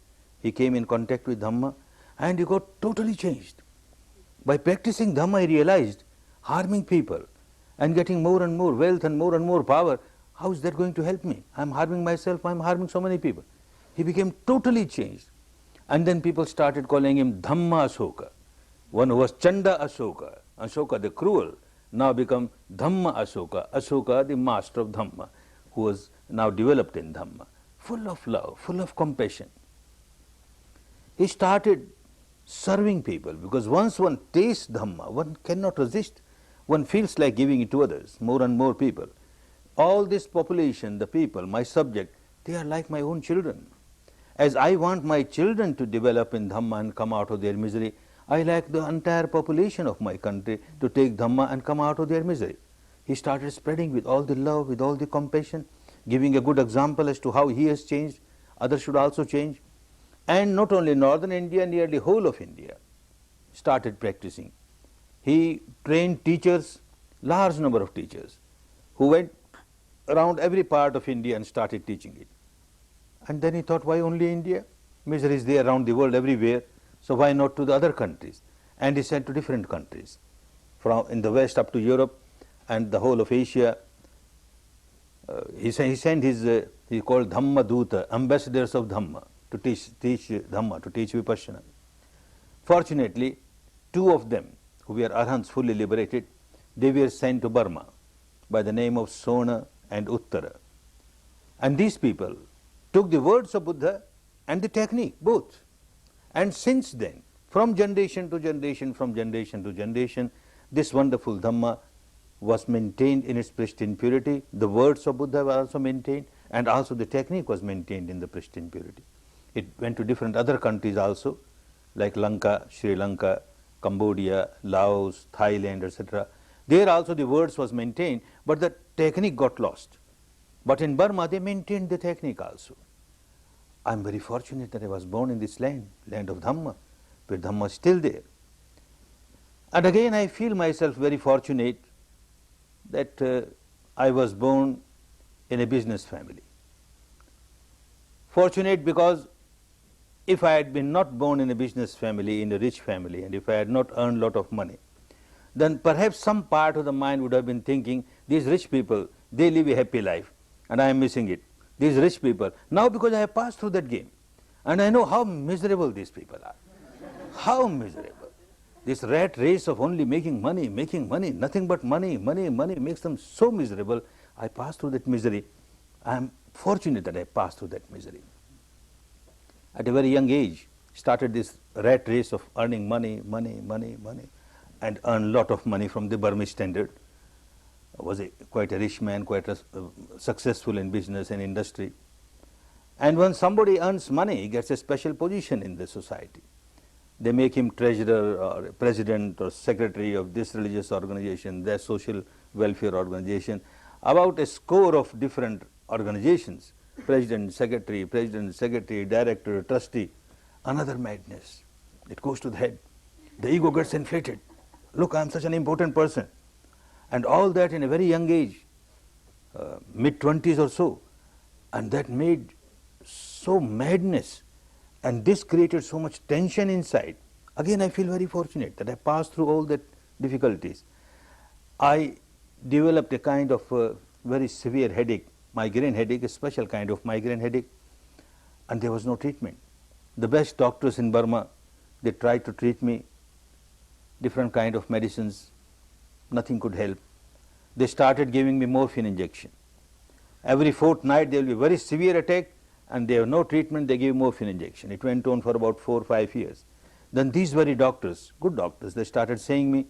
he came in contact with Dhamma and he got totally changed. By practicing Dhamma, he realized harming people and getting more and more wealth and more power, how is that going to help me? I am harming myself, I am harming so many people. He became totally changed. And then people started calling him Dhamma Ashoka. One who was Chanda Ashoka, Ashoka the cruel, now become Dhamma Ashoka, Ashoka the master of Dhamma, who was now developed in Dhamma, full of love, full of compassion. He started serving people, because once one tastes Dhamma, one cannot resist. One feels like giving it to others, more and more people. All this population, the people, my subject, they are like my own children. As I want my children to develop in Dhamma and come out of their misery, I like the entire population of my country to take Dhamma and come out of their misery. He started spreading with all the love, with all the compassion, giving a good example as to how he has changed. Others should also change. And not only northern India, nearly whole of India started practicing. He trained teachers, large number of teachers, who went around every part of India and started teaching it. And then he thought, why only India? Misery is there around the world everywhere, so why not to the other countries? And he sent to different countries, from in the west up to Europe and the whole of Asia. He sent his, he called Dhamma Duta, ambassadors of Dhamma, to teach Dhamma, to teach Vipassana. Fortunately, two of them, who were Arhants fully liberated, they were sent to Burma by the name of Sona and Uttara. And these people took the words of Buddha and the technique, both. And since then, from generation to generation, from generation to generation, this wonderful Dhamma was maintained in its pristine purity. The words of Buddha were also maintained, and also the technique was maintained in the pristine purity. It went to different other countries also, like Lanka, Sri Lanka, Cambodia, Laos, Thailand, etc. There also the words was maintained, but the technique got lost. But in Burma, they maintained the technique also. I am very fortunate that I was born in this land, land of Dhamma, where Dhamma is still there. And again, I feel myself very fortunate that I was born in a business family. Fortunate because if I had been not born in a business family, in a rich family, and if I had not earned a lot of money, then perhaps some part of the mind would have been thinking, these rich people, they live a happy life, and I am missing it. These rich people. Now because I have passed through that game, and I know how miserable these people are. How miserable. This rat race of only making money, nothing but money, money, money makes them so miserable. I passed through that misery. I am fortunate that I passed through that misery. At a very young age, started this rat race of earning money, and earned a lot of money from the Burmese standard. Was quite a rich man, quite successful in business and industry. And when somebody earns money, he gets a special position in the society. They make him treasurer or president or secretary of this religious organization, that social welfare organization, about a score of different organizations, president, secretary, director, trustee. Another madness. It goes to the head. The ego gets inflated. Look, I am such an important person. And all that in a very young age, mid-20s or so. And that made so madness. And this created so much tension inside. Again, I feel very fortunate that I passed through all that difficulties. I developed a kind of very severe headache, migraine headache, a special kind of migraine headache, and there was no treatment. The best doctors in Burma, they tried to treat me, different kind of medicines, nothing could help. They started giving me morphine injection. Every fortnight there will be very severe attack, and they have no treatment, they give morphine injection. It went on for about 4 or 5 years. Then these very doctors, good doctors, they started saying me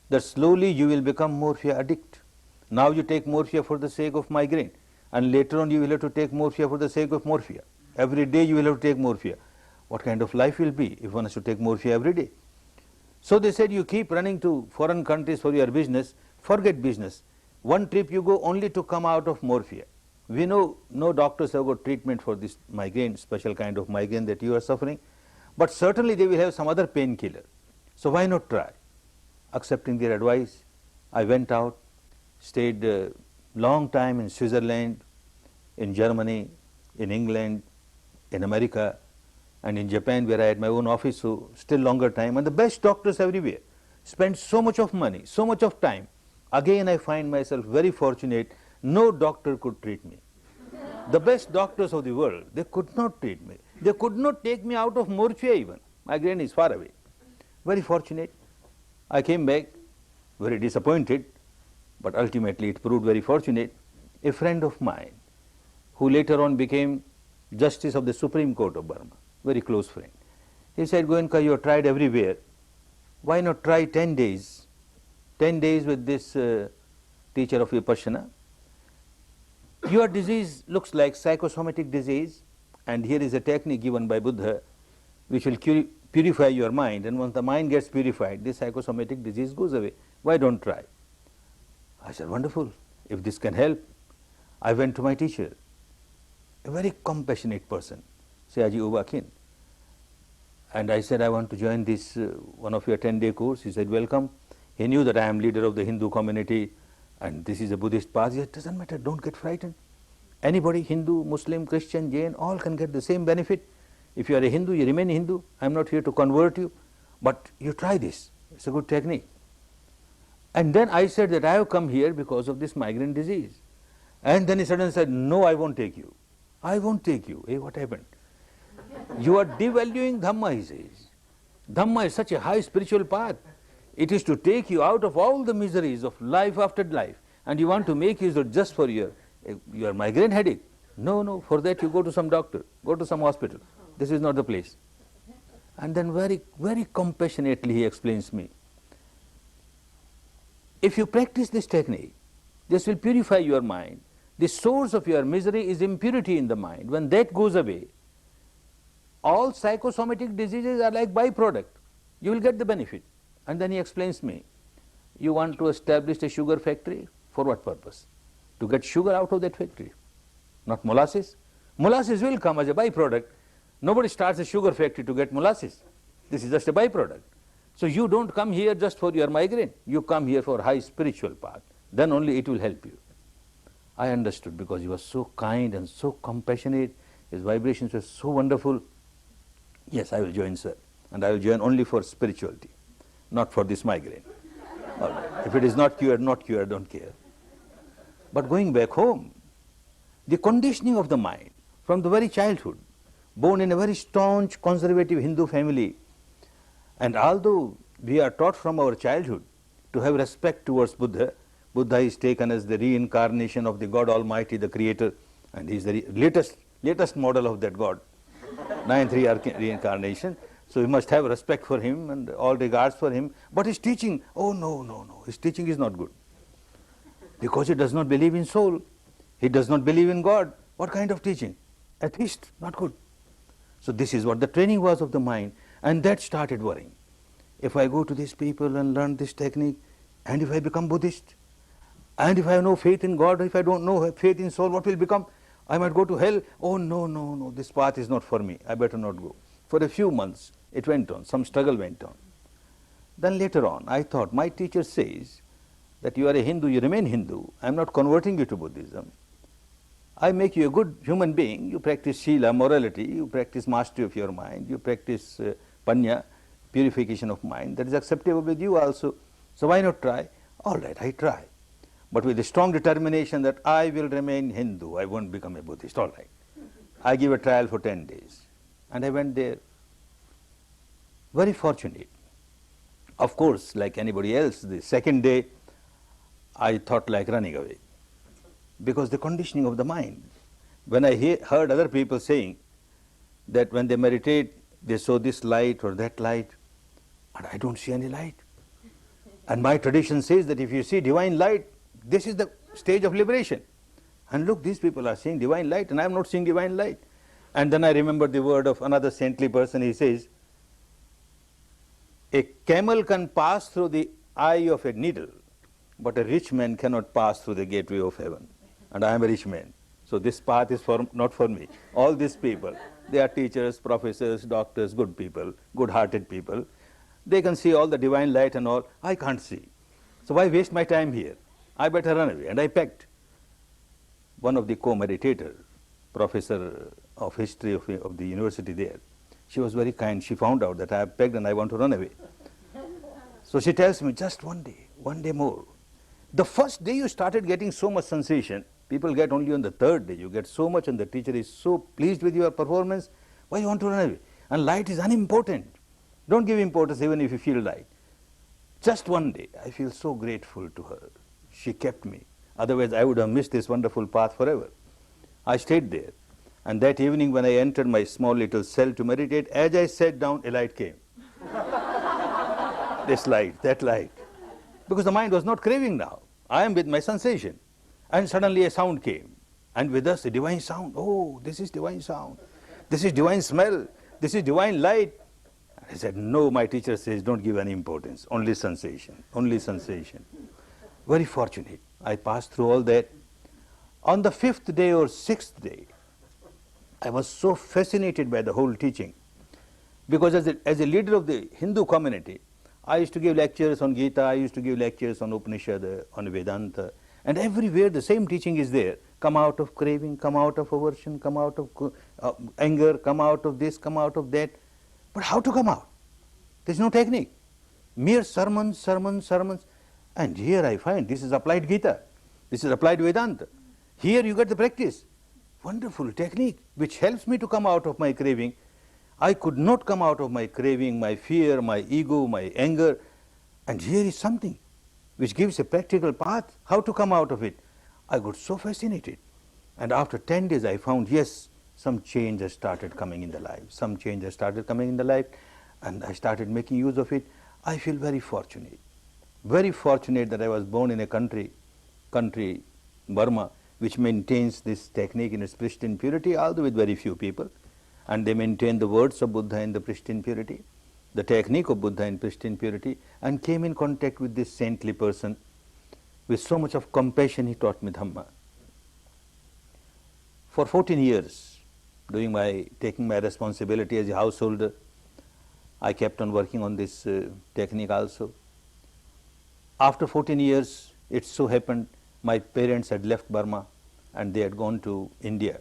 that slowly you will become morphia addict. Now you take morphia for the sake of migraine, and later on you will have to take morphia for the sake of morphia. Every day you will have to take morphia. What kind of life will be if one has to take morphia every day? So they said, you keep running to foreign countries for your business, forget business. One trip you go only to come out of morphia. We know no doctors have got treatment for this migraine, special kind of migraine that you are suffering, but certainly they will have some other painkiller. So why not try? Accepting their advice, I went out, stayed a long time in Switzerland, in Germany, in England, in America, and in Japan, where I had my own office, so still longer time, and the best doctors everywhere. Spent so much of money, so much of time. Again I find myself very fortunate. No doctor could treat me. The best doctors of the world, they could not treat me. They could not take me out of morphia even. Migraine is far away. Very fortunate. I came back, very disappointed, but ultimately it proved very fortunate. A friend of mine, who later on became Justice of the Supreme Court of Burma, very close friend, He said, Goenka, you have tried everywhere. Why not try 10 days? 10 days with this teacher of Vipassana. Your disease looks like psychosomatic disease, and here is a technique given by Buddha which will purify your mind, and once the mind gets purified, this psychosomatic disease goes away. Why don't try? I said, wonderful, if this can help. I went to my teacher, a very compassionate person, Sayaji Uba Khin, and I said, I want to join this one of your 10-day course. He said, welcome. He knew that I am leader of the Hindu community and this is a Buddhist path. He said, doesn't matter, don't get frightened. Anybody, Hindu, Muslim, Christian, Jain, all can get the same benefit. If you are a Hindu, you remain Hindu. I am not here to convert you, but you try this. It's a good technique. And then I said that I have come here because of this migraine disease. And then he suddenly said, no, I won't take you. I won't take you. Hey, what happened? You are devaluing Dhamma, he says. Dhamma is such a high spiritual path. It is to take you out of all the miseries of life after life, and you want to make use of just for your migraine headache. No, no, for that you go to some doctor, go to some hospital. This is not the place. And then very, very compassionately he explains me, if you practice this technique, this will purify your mind. The source of your misery is impurity in the mind. When that goes away, all psychosomatic diseases are like byproduct. You will get the benefit. And then he explains me, you want to establish a sugar factory? For what purpose? To get sugar out of that factory, not molasses. Molasses will come as a byproduct. Nobody starts a sugar factory to get molasses. This is just a byproduct. So you don't come here just for your migraine. You come here for high spiritual path. Then only it will help you. I understood because he was so kind and so compassionate. His vibrations were so wonderful. Yes, I will join, sir. And I will join only for spirituality, not for this migraine. All right. If it is not cured, don't care. But going back home, the conditioning of the mind from the very childhood, born in a very staunch conservative Hindu family, and although we are taught from our childhood to have respect towards Buddha, Buddha is taken as the reincarnation of the God Almighty, the Creator, and he is the latest model of that God, ninth reincarnation. So we must have respect for him and all regards for him. But his teaching, oh no, no, no, his teaching is not good. Because he does not believe in soul. He does not believe in God. What kind of teaching? Atheist, not good. So this is what the training was of the mind, and that started worrying. If I go to these people and learn this technique, and if I become Buddhist, and if I have no faith in God, if I don't know faith in soul, what will become? I might go to hell. Oh no, no, no, this path is not for me. I better not go. For a few months, it went on, some struggle went on. Then later on, I thought, my teacher says that you are a Hindu, you remain Hindu. I am not converting you to Buddhism. I make you a good human being. You practice Shila, morality, you practice mastery of your mind, you practice Panya, purification of mind. That is acceptable with you also. So why not try? All right, I try. But with a strong determination that I will remain Hindu, I won't become a Buddhist. All right. I give a trial for 10 days. And I went there, very fortunate. Of course, like anybody else, the second day, I thought like running away. Because the conditioning of the mind. When I heard other people saying that when they meditate, they saw this light or that light, and I don't see any light. And my tradition says that if you see divine light, this is the stage of liberation. And look, these people are seeing divine light, and I am not seeing divine light. And then I remember the word of another saintly person. He says, a camel can pass through the eye of a needle, but a rich man cannot pass through the gateway of heaven. And I am a rich man. So this path is not for me. All these people, they are teachers, professors, doctors, good people, good-hearted people. They can see all the divine light and all. I can't see. So why waste my time here? I better run away. And I packed. One of the co-meditators, professor of history of the university there, she was very kind. She found out that I have pegged and I want to run away. So she tells me, just one day more. The first day you started getting so much sensation, people get only on the third day. You get so much and the teacher is so pleased with your performance, why you want to run away? And light is unimportant. Don't give importance even if you feel light. Just one day, I feel so grateful to her. She kept me. Otherwise, I would have missed this wonderful path forever. I stayed there. And that evening when I entered my small little cell to meditate, as I sat down, a light came. This light, that light. Because the mind was not craving now. I am with my sensation. And suddenly a sound came. And with us a divine sound. Oh, this is divine sound. This is divine smell. This is divine light. I said, no, my teacher says, don't give any importance. Only sensation. Only sensation. Very fortunate. I passed through all that. On the 5th day or 6th day, I was so fascinated by the whole teaching. Because as a leader of the Hindu community, I used to give lectures on Gita, I used to give lectures on Upanishad, on Vedanta, and everywhere the same teaching is there. Come out of craving, come out of aversion, come out of anger, come out of this, come out of that. But how to come out? There's no technique. Mere sermons, sermons, sermons. And here I find this is applied Gita, this is applied Vedanta. Here you get the practice. Wonderful technique which helps me to come out of my craving. I could not come out of my craving, my fear, my ego, my anger. And here is something which gives a practical path, how to come out of it. I got so fascinated. And after 10 days I found, yes, some change has started coming in the life. Some change has started coming in the life. And I started making use of it. I feel very fortunate that I was born in a country, Burma, which maintains this technique in its pristine purity, although with very few people. And they maintain the words of Buddha in the pristine purity, the technique of Buddha in pristine purity, and came in contact with this saintly person. With so much of compassion, he taught me Dhamma. For 14 years, taking my responsibility as a householder, I kept on working on this technique also. After 14 years, it so happened my parents had left Burma and they had gone to India.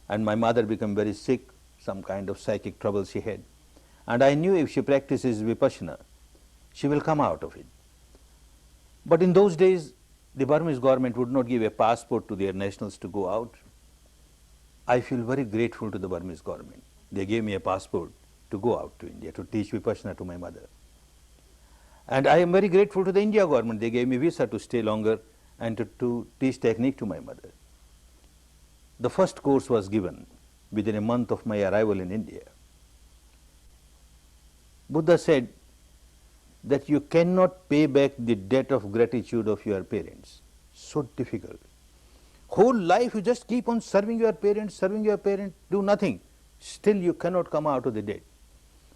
And my mother became very sick, some kind of psychic trouble she had. And I knew if she practices Vipassana, she will come out of it. But in those days, the Burmese government would not give a passport to their nationals to go out. I feel very grateful to the Burmese government. They gave me a passport to go out to India, to teach Vipassana to my mother. And I am very grateful to the India government. They gave me visa to stay longer and to teach technique to my mother. The first course was given within a month of my arrival in India. Buddha said that you cannot pay back the debt of gratitude of your parents. So difficult. Whole life you just keep on serving your parents, do nothing. Still you cannot come out of the debt.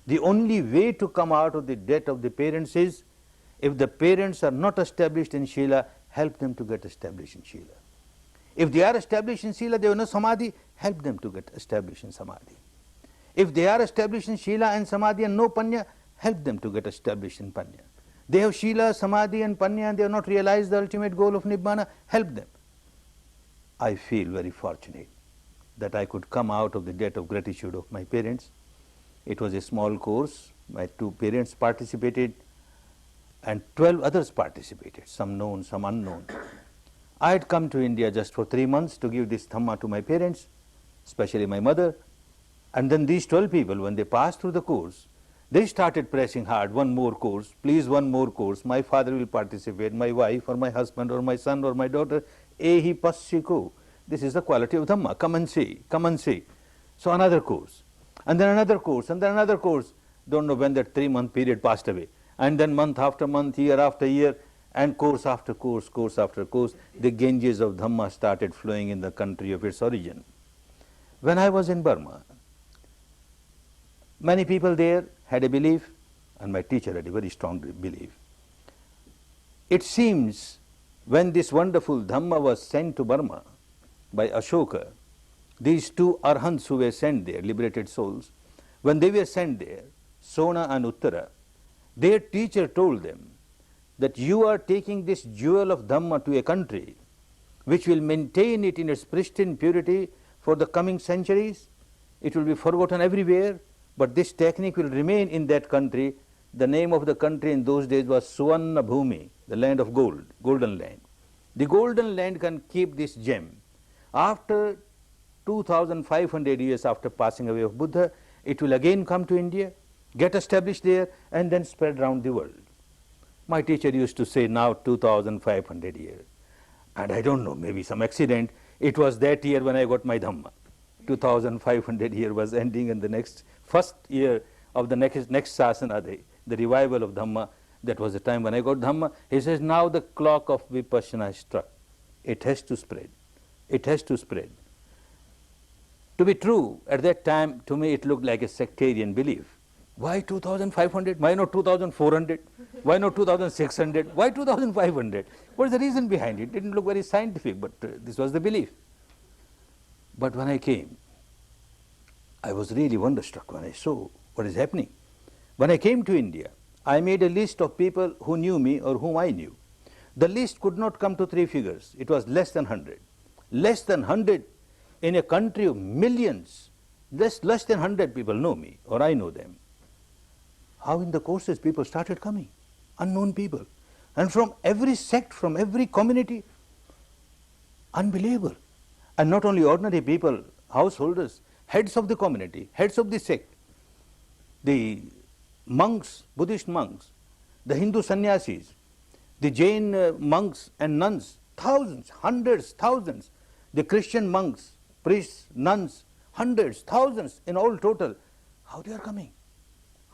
The only way to come out of the debt of the parents is, if the parents are not established in Shila, help them to get established in Shila. If they are established in Shila, they have no Samadhi, help them to get established in Samadhi. If they are established in Shila and Samadhi and no Panya, help them to get established in Panya. They have Shila, Samadhi and Panya and they have not realized the ultimate goal of Nibbana, help them. I feel very fortunate that I could come out of the debt of gratitude of my parents. It was a small course. My 2 parents participated and 12 others participated, some known, some unknown. I had come to India just for 3 months to give this Dhamma to my parents, especially my mother. And then these 12 people, when they passed through the course, they started pressing hard, one more course, please one more course, my father will participate, my wife or my husband or my son or my daughter, ehi passiku. This is the quality of Dhamma, come and see, come and see. So another course, and then another course, and then another course. Don't know when that 3-month period passed away. And then month after month, year after year, and course after course, course after course, the Ganges of Dhamma started flowing in the country of its origin. When I was in Burma, many people there had a belief, and my teacher had a very strong belief. It seems when this wonderful Dhamma was sent to Burma by Ashoka, these 2 Arhants who were sent there, liberated souls, when they were sent there, Sona and Uttara, their teacher told them that you are taking this jewel of Dhamma to a country which will maintain it in its pristine purity for the coming centuries. It will be forgotten everywhere, but this technique will remain in that country. The name of the country in those days was Suvarna Bhumi, the land of gold, golden land. The golden land can keep this gem. After 2500 years after passing away of Buddha, it will again come to India, get established there, and then spread around the world. My teacher used to say now 2500 years. And I don't know, maybe some accident, it was that year when I got my Dhamma. 2,500 year was ending, and the first year of the next Sasana, the revival of Dhamma, that was the time when I got Dhamma. He says, now the clock of Vipassana has struck. It has to spread. It has to spread. To be true, at that time, to me it looked like a sectarian belief. Why 2,500? Why not 2,400? Why not 2,600? Why 2,500? What is the reason behind it? It didn't look very scientific, but this was the belief. But when I came, I was really wonderstruck when I saw what is happening. When I came to India, I made a list of people who knew me or whom I knew. The list could not come to 3 figures. It was less than 100. Less than 100 in a country of millions. Less than 100 people know me or I know them. How in the courses people started coming, unknown people. And from every sect, from every community. Unbelievable. And not only ordinary people, householders, heads of the community, heads of the sect, the monks, Buddhist monks, the Hindu sannyasis, the Jain monks and nuns, thousands, hundreds, thousands, the Christian monks, priests, nuns, hundreds, thousands in all total. How they are coming?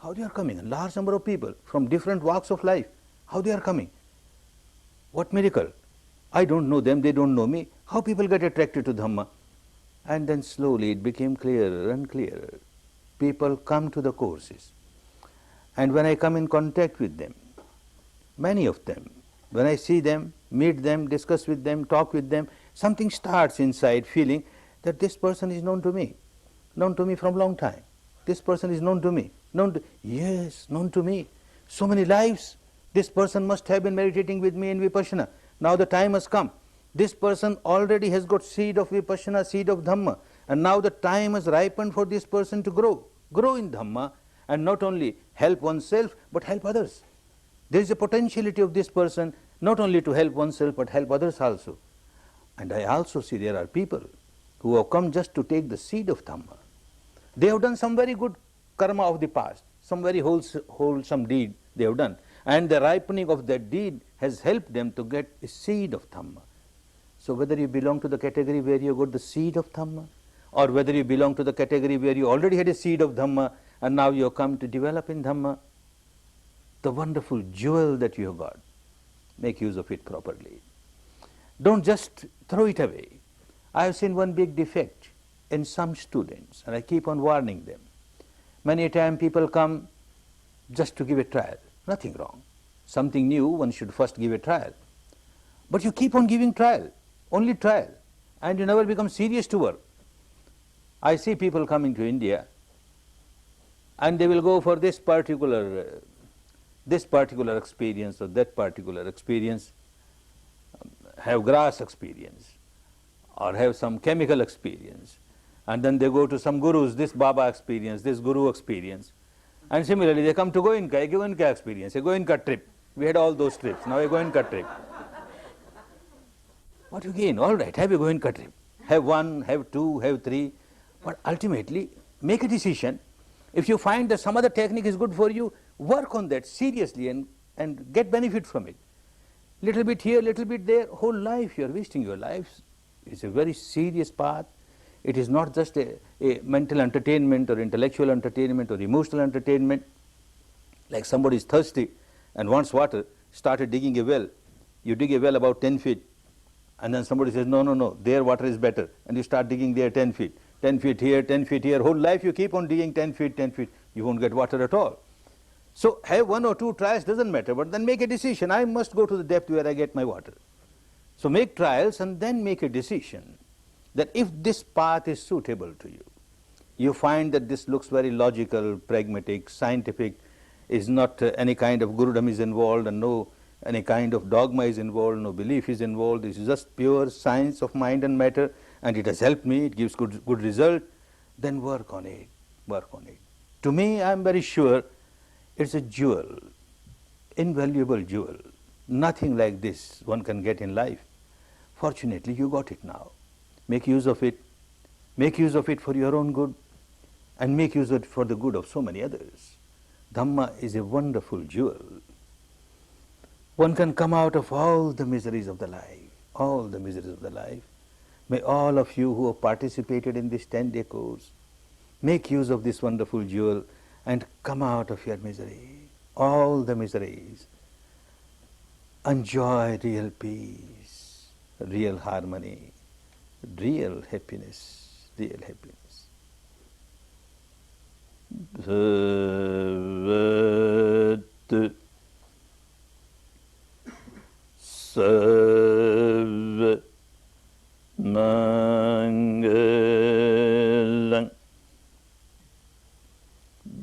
How they are coming? A large number of people from different walks of life. How they are coming? What miracle? I don't know them, they don't know me. How people get attracted to Dhamma? And then slowly it became clearer and clearer. People come to the courses. And when I come in contact with them, many of them, when I see them, meet them, discuss with them, talk with them, something starts inside feeling that this person is known to me from a long time. This person is known to me. Yes, known to me. So many lives. This person must have been meditating with me in Vipassana. Now the time has come. This person already has got seed of Vipassana, seed of Dhamma. And now the time has ripened for this person to grow in Dhamma, and not only help oneself, but help others. There is a potentiality of this person not only to help oneself, but help others also. And I also see there are people who have come just to take the seed of Dhamma. They have done some very good karma of the past, some very wholesome deed they have done. And the ripening of that deed has helped them to get a seed of Dhamma. So whether you belong to the category where you got the seed of Dhamma, or whether you belong to the category where you already had a seed of Dhamma and now you have come to develop in Dhamma, the wonderful jewel that you have got, make use of it properly. Don't just throw it away. I have seen one big defect in some students, and I keep on warning them. Many a time people come just to give a trial. Nothing wrong. Something new, one should first give a trial. But you keep on giving trial, only trial, and you never become serious to work. I see people coming to India, and they will go for this particular experience or that particular experience, have grass experience, or have some chemical experience, and then they go to some gurus, this Baba experience, this guru experience. And similarly, they come to Goenka experience, a Goenka trip. We had all those trips, now a Goenka trip. What you gain? All right, have a Goenka trip. Have 1, have 2, have 3, but ultimately make a decision. If you find that some other technique is good for you, work on that seriously and get benefit from it. Little bit here, little bit there, whole life you are wasting your lives. It's a very serious path. It is not just a mental entertainment or intellectual entertainment or emotional entertainment. Like somebody is thirsty and wants water, started digging a well. You dig a well about 10 feet, and then somebody says, no, their water is better. And you start digging there 10 feet. 10 feet here, 10 feet here. Whole life you keep on digging 10 feet, 10 feet. You won't get water at all. So have 1 or 2 trials, doesn't matter, but then make a decision. I must go to the depth where I get my water. So make trials and then make a decision that if this path is suitable to you, you find that this looks very logical, pragmatic, scientific, is not any kind of gurudom is involved, and no any kind of dogma is involved, no belief is involved. This is just pure science of mind and matter, and it has helped me, it gives good result, then work on it, work on it. To me, I am very sure it's a jewel, invaluable jewel. Nothing like this one can get in life. Fortunately, you got it now. Make use of it. Make use of it for your own good, and make use of it for the good of so many others. Dhamma is a wonderful jewel. One can come out of all the miseries of the life, all the miseries of the life, May all of you who have participated in this 10-day course make use of this wonderful jewel and come out of your misery, all the miseries. Enjoy real peace, real harmony, real happiness, real happiness. Bhavat Sarva Mangalang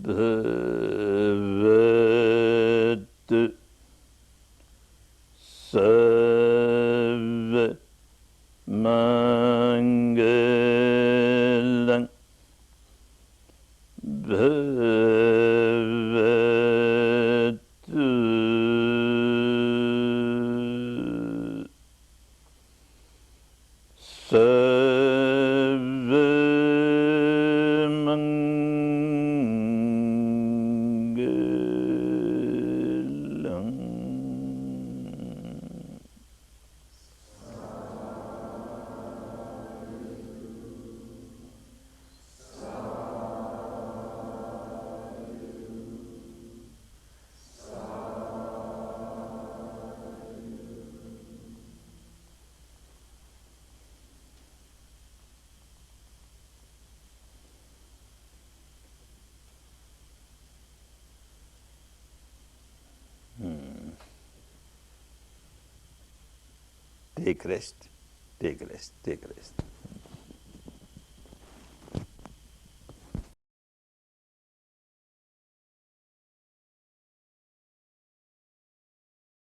Bhavat Sarva Mangalang Bhavat Sarva Mangalang. Take rest, take rest, take rest.